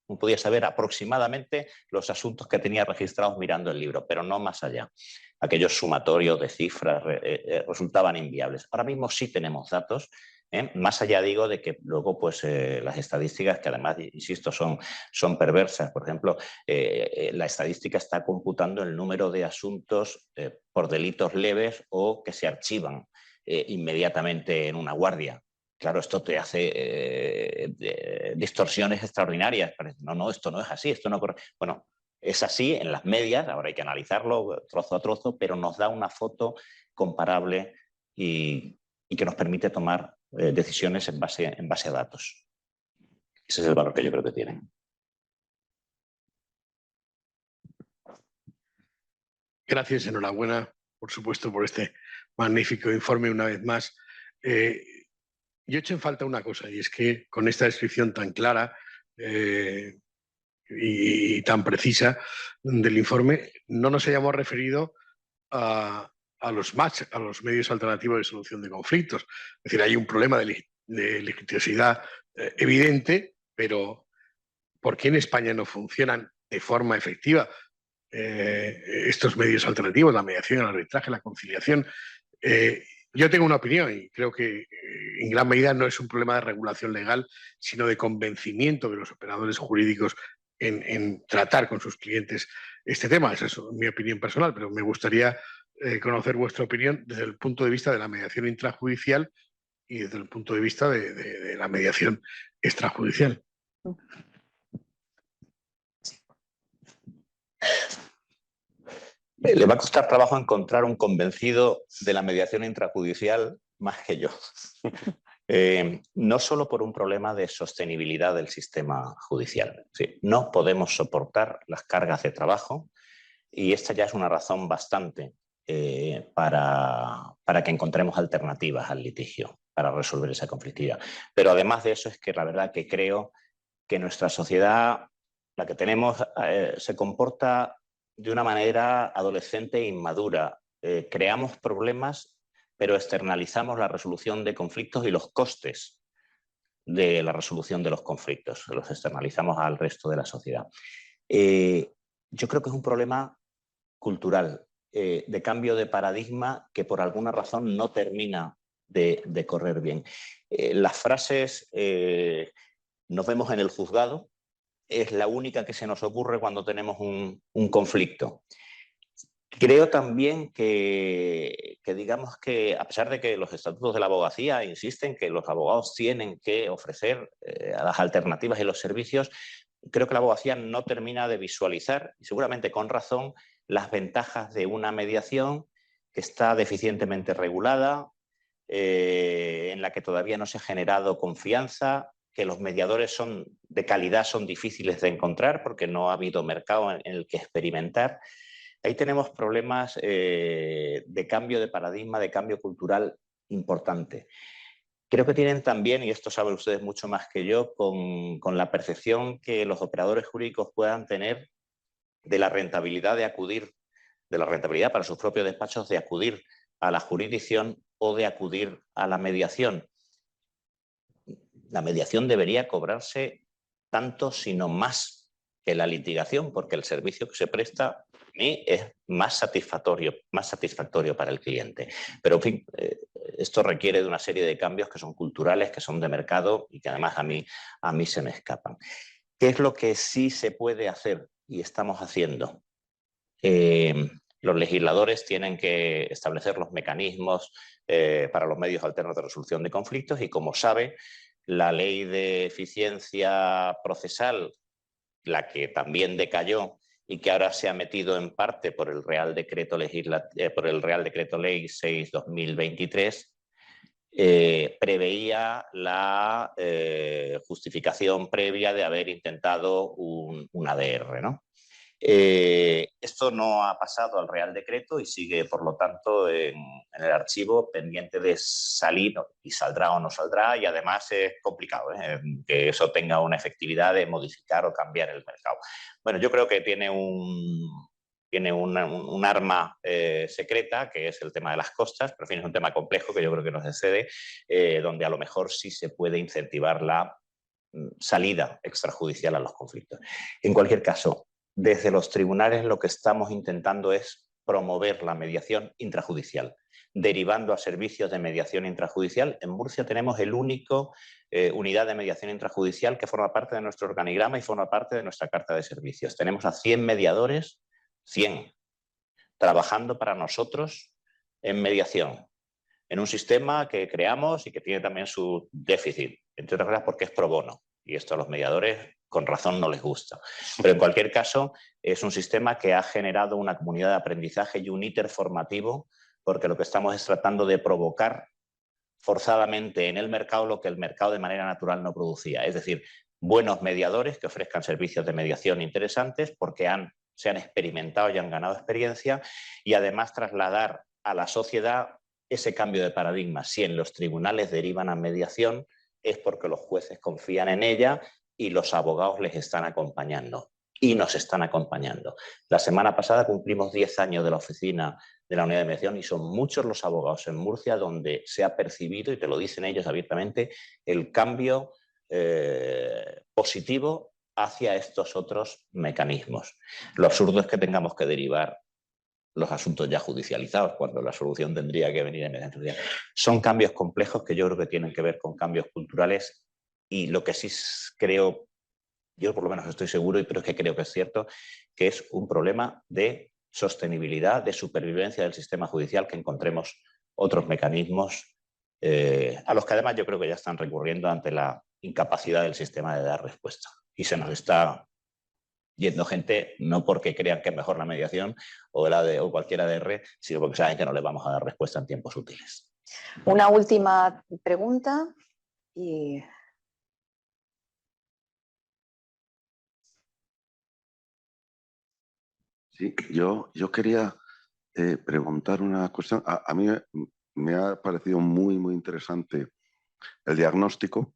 [SPEAKER 4] Uno podía saber aproximadamente los asuntos que tenía registrados mirando el libro, pero no más allá. Aquellos sumatorios de cifras resultaban inviables. Ahora mismo sí tenemos datos, más allá digo de que luego pues, las estadísticas, que además, insisto, son perversas. Por ejemplo, la estadística está computando el número de asuntos por delitos leves o que se archivan inmediatamente en una guardia. Claro, esto te hace distorsiones extraordinarias. No, esto no es así, esto no ocurre. Bueno, es así en las medias, ahora hay que analizarlo trozo a trozo, pero nos da una foto comparable y que nos permite tomar decisiones en base a datos. Ese es el valor que yo creo que tienen.
[SPEAKER 7] Gracias, enhorabuena, por supuesto, por este magnífico informe una vez más. Yo echo en falta una cosa, y es que con esta descripción tan clara y tan precisa del informe, no nos hayamos referido a los medios alternativos de solución de conflictos. Es decir, hay un problema de litigiosidad evidente, pero ¿por qué en España no funcionan de forma efectiva estos medios alternativos, la mediación, el arbitraje, la conciliación? Yo tengo una opinión y creo que en gran medida no es un problema de regulación legal, sino de convencimiento de los operadores jurídicos en tratar con sus clientes este tema. Esa es mi opinión personal, pero me gustaría conocer vuestra opinión desde el punto de vista de la mediación intrajudicial y desde el punto de vista de la mediación extrajudicial.
[SPEAKER 4] Le va a costar trabajo encontrar un convencido de la mediación intrajudicial más que yo. No solo por un problema de sostenibilidad del sistema judicial. Sí, no podemos soportar las cargas de trabajo y esta ya es una razón bastante para que encontremos alternativas al litigio, para resolver esa conflictividad. Pero además de eso es que la verdad que creo que nuestra sociedad, la que tenemos, se comporta de una manera adolescente e inmadura. Creamos problemas, pero externalizamos la resolución de conflictos y los costes de la resolución de los conflictos, los externalizamos al resto de la sociedad. Yo creo que es un problema cultural, de cambio de paradigma que por alguna razón no termina de correr bien. Las frases nos vemos en el juzgado es la única que se nos ocurre cuando tenemos un conflicto. Creo también que digamos que, a pesar de que los estatutos de la abogacía insisten que los abogados tienen que ofrecer las alternativas y los servicios, creo que la abogacía no termina de visualizar, y seguramente con razón, las ventajas de una mediación que está deficientemente regulada, en la que todavía no se ha generado confianza, que los mediadores son de calidad son difíciles de encontrar porque no ha habido mercado en el que experimentar. Ahí tenemos problemas de cambio de paradigma, de cambio cultural importante. Creo que tienen también, y esto saben ustedes mucho más que yo, con la percepción que los operadores jurídicos puedan tener de la rentabilidad de acudir, de la rentabilidad para sus propios despachos de acudir a la jurisdicción o de acudir a la mediación. La mediación debería cobrarse tanto, sino más que la litigación, porque el servicio que se presta a mí es más satisfactorio para el cliente. Pero, en fin, esto requiere de una serie de cambios que son culturales, que son de mercado y que además a mí se me escapan. ¿Qué es lo que sí se puede hacer y estamos haciendo? Los legisladores tienen que establecer los mecanismos para los medios alternos de resolución de conflictos y, como sabe, la ley de eficiencia procesal, la que también decayó y que ahora se ha metido en parte por el Real Decreto Ley 6/2023, preveía la justificación previa de haber intentado un ADR, ¿no? Esto no ha pasado al Real Decreto y sigue, por lo tanto, en el archivo pendiente de salir, y saldrá o no saldrá, y además es complicado que eso tenga una efectividad de modificar o cambiar el mercado. Bueno, yo creo que tiene un arma secreta, que es el tema de las costas, pero en fin, es un tema complejo que yo creo que nos excede, donde a lo mejor sí se puede incentivar la salida extrajudicial a los conflictos. En cualquier caso, desde los tribunales lo que estamos intentando es promover la mediación intrajudicial, derivando a servicios de mediación intrajudicial. En Murcia tenemos el único unidad de mediación intrajudicial que forma parte de nuestro organigrama y forma parte de nuestra carta de servicios. Tenemos a 100 mediadores, 100, trabajando para nosotros en mediación, en un sistema que creamos y que tiene también su déficit, entre otras cosas porque es pro bono, y esto a los mediadores con razón no les gusta. Pero en cualquier caso es un sistema que ha generado una comunidad de aprendizaje y un íter formativo, porque lo que estamos es tratando de provocar forzadamente en el mercado lo que el mercado de manera natural no producía. Es decir, buenos mediadores que ofrezcan servicios de mediación interesantes porque se han experimentado y han ganado experiencia, y además trasladar a la sociedad ese cambio de paradigma. Si en los tribunales derivan a mediación es porque los jueces confían en ella y los abogados les están acompañando y nos están acompañando. La semana pasada cumplimos 10 años de la oficina de la unidad de mediación y son muchos los abogados en Murcia donde se ha percibido, y te lo dicen ellos abiertamente, el cambio positivo hacia estos otros mecanismos. Lo absurdo es que tengamos que derivar los asuntos ya judicializados cuando la solución tendría que venir en mediación judicial. Son cambios complejos que yo creo que tienen que ver con cambios culturales, y lo que sí creo, yo por lo menos estoy seguro, pero es que creo que es cierto, que es un problema de sostenibilidad, de supervivencia del sistema judicial, que encontremos otros mecanismos a los que además yo creo que ya están recurriendo ante la incapacidad del sistema de dar respuesta. Y se nos está yendo gente no porque crean que es mejor la mediación o cualquier ADR, sino porque saben que no les vamos a dar respuesta en tiempos útiles.
[SPEAKER 3] Una última pregunta y...
[SPEAKER 8] Sí, yo quería preguntar una cuestión. A mí me ha parecido muy, muy interesante el diagnóstico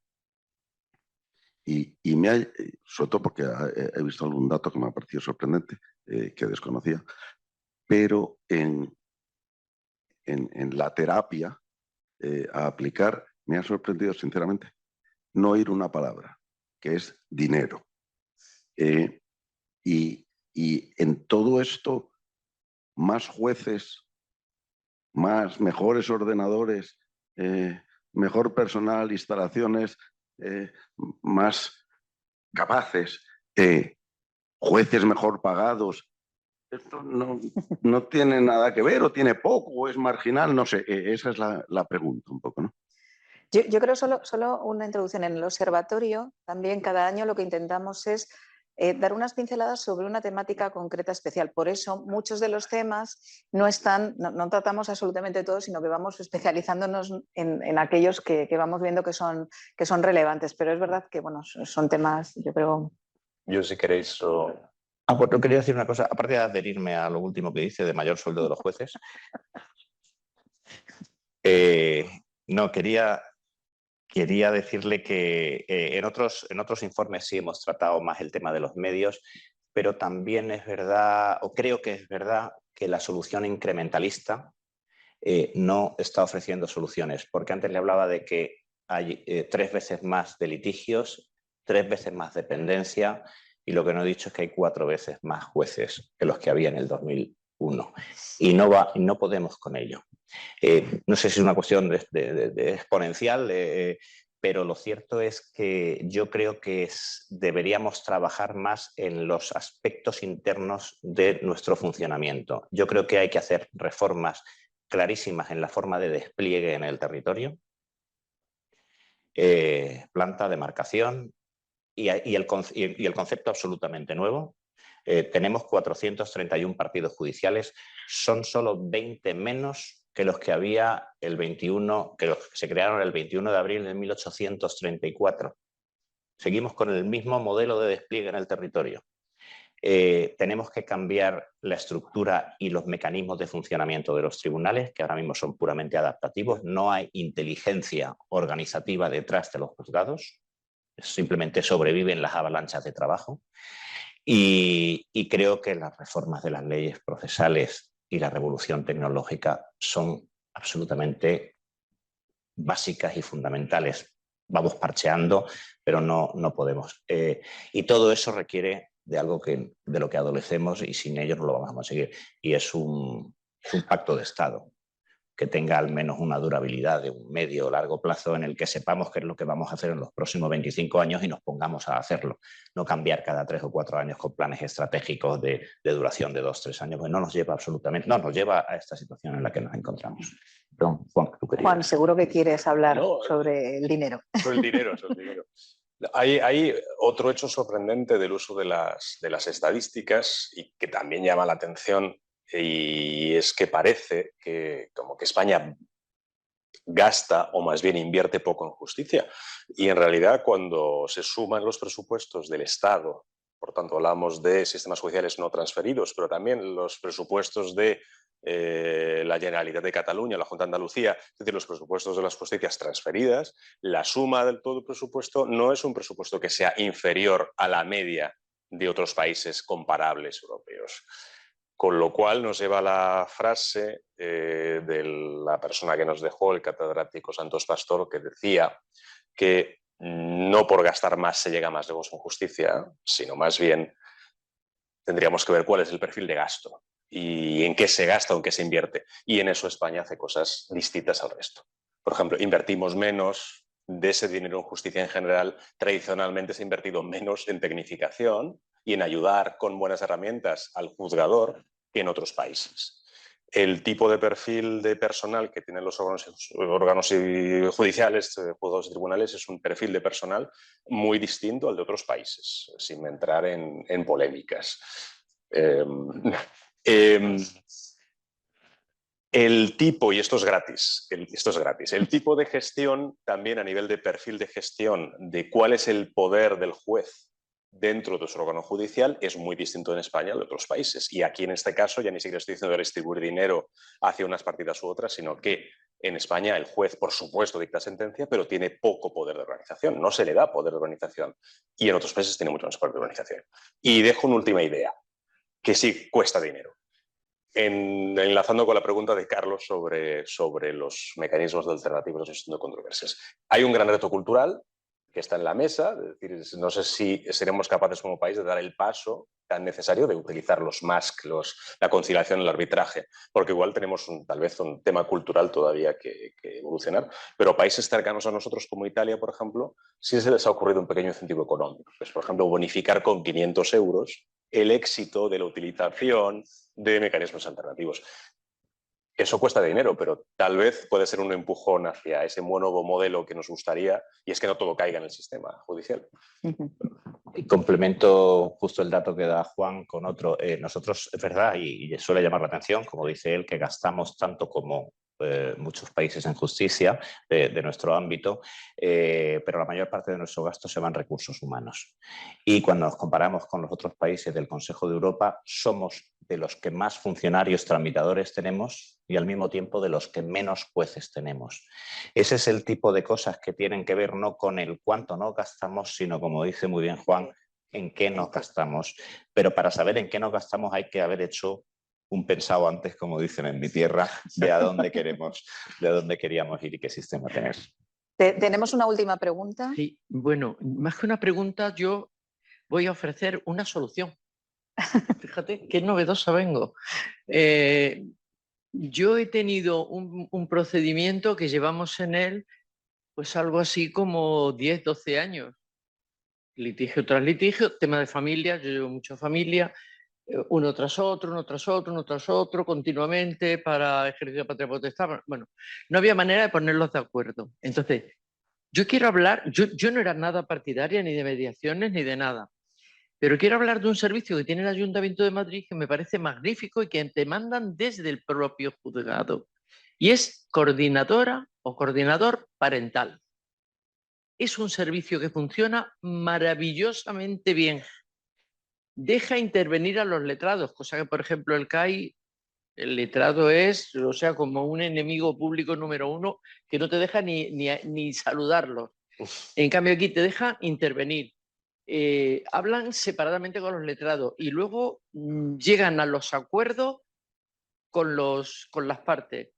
[SPEAKER 8] y me ha, sobre todo porque he visto algún dato que me ha parecido sorprendente, que desconocía, pero en la terapia a aplicar me ha sorprendido sinceramente no oír una palabra, que es dinero. Y en todo esto, más jueces, mejores ordenadores, mejor personal, instalaciones, más capaces, jueces mejor pagados. Esto no tiene nada que ver, o tiene poco, o es marginal, no sé. Esa es la pregunta un poco, ¿no?
[SPEAKER 3] Yo creo solo una introducción en el observatorio. También cada año lo que intentamos es dar unas pinceladas sobre una temática concreta especial. Por eso muchos de los temas no tratamos absolutamente todos, sino que vamos especializándonos en aquellos que vamos viendo que son relevantes. Pero es verdad que bueno, son temas, yo creo...
[SPEAKER 5] Yo, si queréis...
[SPEAKER 4] Pues no quería decir una cosa, aparte de adherirme a lo último que dice de mayor sueldo de los jueces. No, quería decirle que en otros informes sí hemos tratado más el tema de los medios, pero también es verdad, o creo que es verdad, que la solución incrementalista no está ofreciendo soluciones, porque antes le hablaba de que hay 3 veces más de litigios, 3 veces más dependencia, y lo que no he dicho es que hay 4 veces más jueces que los que había en el 2001. Y no podemos con ello. No sé si es una cuestión de exponencial, pero lo cierto es que yo creo que deberíamos trabajar más en los aspectos internos de nuestro funcionamiento. Yo creo que hay que hacer reformas clarísimas en la forma de despliegue en el territorio, planta, demarcación y el concepto absolutamente nuevo. Tenemos 431 partidos judiciales, son solo 20 menos que los que había el 21, que los que se crearon el 21 de abril de 1834. Seguimos con el mismo modelo de despliegue en el territorio. Tenemos que cambiar la estructura y los mecanismos de funcionamiento de los tribunales, que ahora mismo son puramente adaptativos. No hay inteligencia organizativa detrás de los juzgados, simplemente sobreviven las avalanchas de trabajo. Y creo que las reformas de las leyes procesales y la revolución tecnológica son absolutamente básicas y fundamentales. Vamos parcheando, pero no podemos. Y todo eso requiere de algo de lo que adolecemos, y sin ello no lo vamos a conseguir. Y es un pacto de Estado que tenga al menos una durabilidad de un medio o largo plazo, en el que sepamos qué es lo que vamos a hacer en los próximos 25 años y nos pongamos a hacerlo. No cambiar cada 3 o 4 años con planes estratégicos de duración de 2 o 3 años, pues no nos lleva absolutamente, no nos lleva a esta situación en la que nos encontramos. Perdón, Juan, tú querías.
[SPEAKER 3] Juan, seguro que quieres hablar sobre el dinero.
[SPEAKER 5] Sobre el dinero, sobre el dinero. Hay otro hecho sorprendente del uso de las estadísticas y que también llama la atención, y es que parece que como que España gasta, o más bien invierte poco en justicia. Y en realidad, cuando se suman los presupuestos del Estado, por tanto hablamos de sistemas judiciales no transferidos, pero también los presupuestos de la Generalitat de Cataluña, la Junta de Andalucía, es decir, los presupuestos de las justicias transferidas, la suma del todo el presupuesto no es un presupuesto que sea inferior a la media de otros países comparables europeos. Con lo cual nos lleva la frase de la persona que nos dejó, el catedrático Santos Pastor, que decía que no por gastar más se llega más lejos en justicia, sino más bien tendríamos que ver cuál es el perfil de gasto y en qué se gasta o en qué se invierte. Y en eso España hace cosas distintas al resto. Por ejemplo, invertimos menos de ese dinero en justicia en general. Tradicionalmente se ha invertido menos en tecnificación y en ayudar con buenas herramientas al juzgador que en otros países. El tipo de perfil de personal que tienen los órganos judiciales, juzgados y tribunales, es un perfil de personal muy distinto al de otros países, sin entrar en polémicas. El tipo, y esto es gratis, el tipo de gestión también a nivel de perfil de gestión de cuál es el poder del juez dentro de su órgano judicial es muy distinto en España de otros países. Y aquí en este caso ya ni siquiera estoy diciendo de distribuir dinero hacia unas partidas u otras, sino que En España el juez, por supuesto, dicta sentencia, pero tiene poco poder de organización, no se le da poder de organización. Y en otros países tiene mucho más poder de organización. Y dejo una última idea, que sí cuesta dinero. Enlazando con la pregunta de Carlos sobre los mecanismos alternativos de solución de controversias. Hay un gran reto cultural que está en la mesa, es decir, no sé si seremos capaces como país de dar el paso tan necesario de utilizar los MASC, la conciliación, el arbitraje, porque igual tenemos tal vez un tema cultural todavía que evolucionar, pero países cercanos a nosotros como Italia, por ejemplo, sí se les ha ocurrido un pequeño incentivo económico, pues, por ejemplo, bonificar con 500 euros el éxito de la utilización de mecanismos alternativos. Eso cuesta dinero, pero tal vez puede ser un empujón hacia ese nuevo modelo que nos gustaría, y es que no todo caiga en el sistema judicial.
[SPEAKER 4] Y complemento justo el dato que da Juan con otro. Nosotros, es verdad, y suele llamar la atención, como dice él, que gastamos tanto como muchos países en justicia de nuestro ámbito, pero la mayor parte de nuestro gasto se va en recursos humanos. Y cuando nos comparamos con los otros países del Consejo de Europa, somos de los que más funcionarios tramitadores tenemos y al mismo tiempo de los que menos jueces tenemos. Ese es el tipo de cosas que tienen que ver no con el cuánto nos gastamos, sino, como dice muy bien Juan, en qué nos gastamos. Pero para saber en qué nos gastamos hay que haber hecho un pensado antes, como dicen en mi tierra, de a dónde queríamos ir y qué sistema tener.
[SPEAKER 3] Tenemos una última pregunta.
[SPEAKER 9] Sí, bueno, más que una pregunta, yo voy a ofrecer una solución. Fíjate, qué novedosa vengo. Yo he tenido un procedimiento que llevamos en él, pues algo así como 10, 12 años. Litigio tras litigio, tema de familia, yo llevo mucha familia, uno tras otro, uno tras otro, uno tras otro, continuamente para ejercicio de patria potestad. Bueno, no había manera de ponerlos de acuerdo. Entonces, yo quiero hablar, yo no era nada partidaria ni de mediaciones ni de nada, pero quiero hablar de un servicio que tiene el Ayuntamiento de Madrid que me parece magnífico y que te mandan desde el propio juzgado. Y es coordinadora o coordinador parental. Es un servicio que funciona maravillosamente bien. Deja intervenir a los letrados, cosa que, por ejemplo, el CAI, el letrado es, o sea, como un enemigo público número uno que no te deja ni saludarlo. En cambio, aquí te deja intervenir. Hablan separadamente con los letrados y luego llegan a los acuerdos con las partes.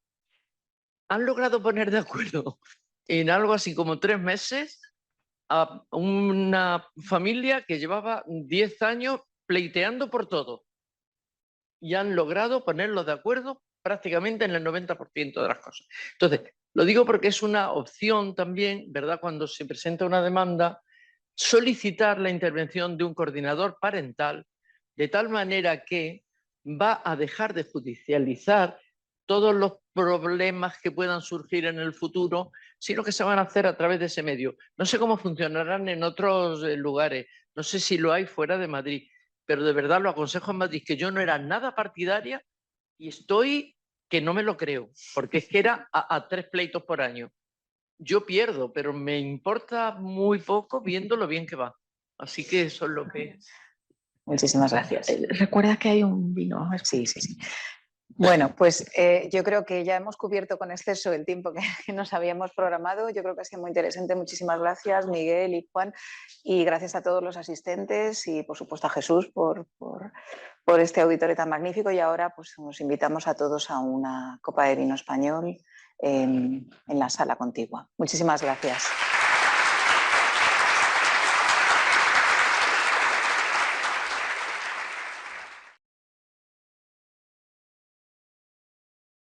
[SPEAKER 9] Han logrado poner de acuerdo en algo así como 3 meses a una familia que llevaba 10 años pleiteando por todo y han logrado ponerlos de acuerdo prácticamente en el 90% de las cosas. Entonces, lo digo porque es una opción también, ¿verdad? Cuando se presenta una demanda, solicitar la intervención de un coordinador parental de tal manera que va a dejar de judicializar todos los problemas que puedan surgir en el futuro, sino que se van a hacer a través de ese medio. No sé cómo funcionarán en otros lugares, no sé si lo hay fuera de Madrid, pero de verdad lo aconsejo en Madrid, que yo no era nada partidaria y estoy que no me lo creo, porque es que era a 3 pleitos por año. Yo pierdo, pero me importa muy poco viendo lo bien que va. Así que eso es lo que...
[SPEAKER 3] Muchísimas gracias.
[SPEAKER 2] Recuerda que hay un vino.
[SPEAKER 3] Sí, sí, sí. Bueno, pues yo creo que ya hemos cubierto con exceso el tiempo que nos habíamos programado. Yo creo que ha sido muy interesante. Muchísimas gracias, Miguel y Juan. Y gracias a todos los asistentes y, por supuesto, a Jesús por este auditorio tan magnífico. Y ahora pues nos invitamos a todos a una copa de vino español en la sala contigua. Muchísimas gracias.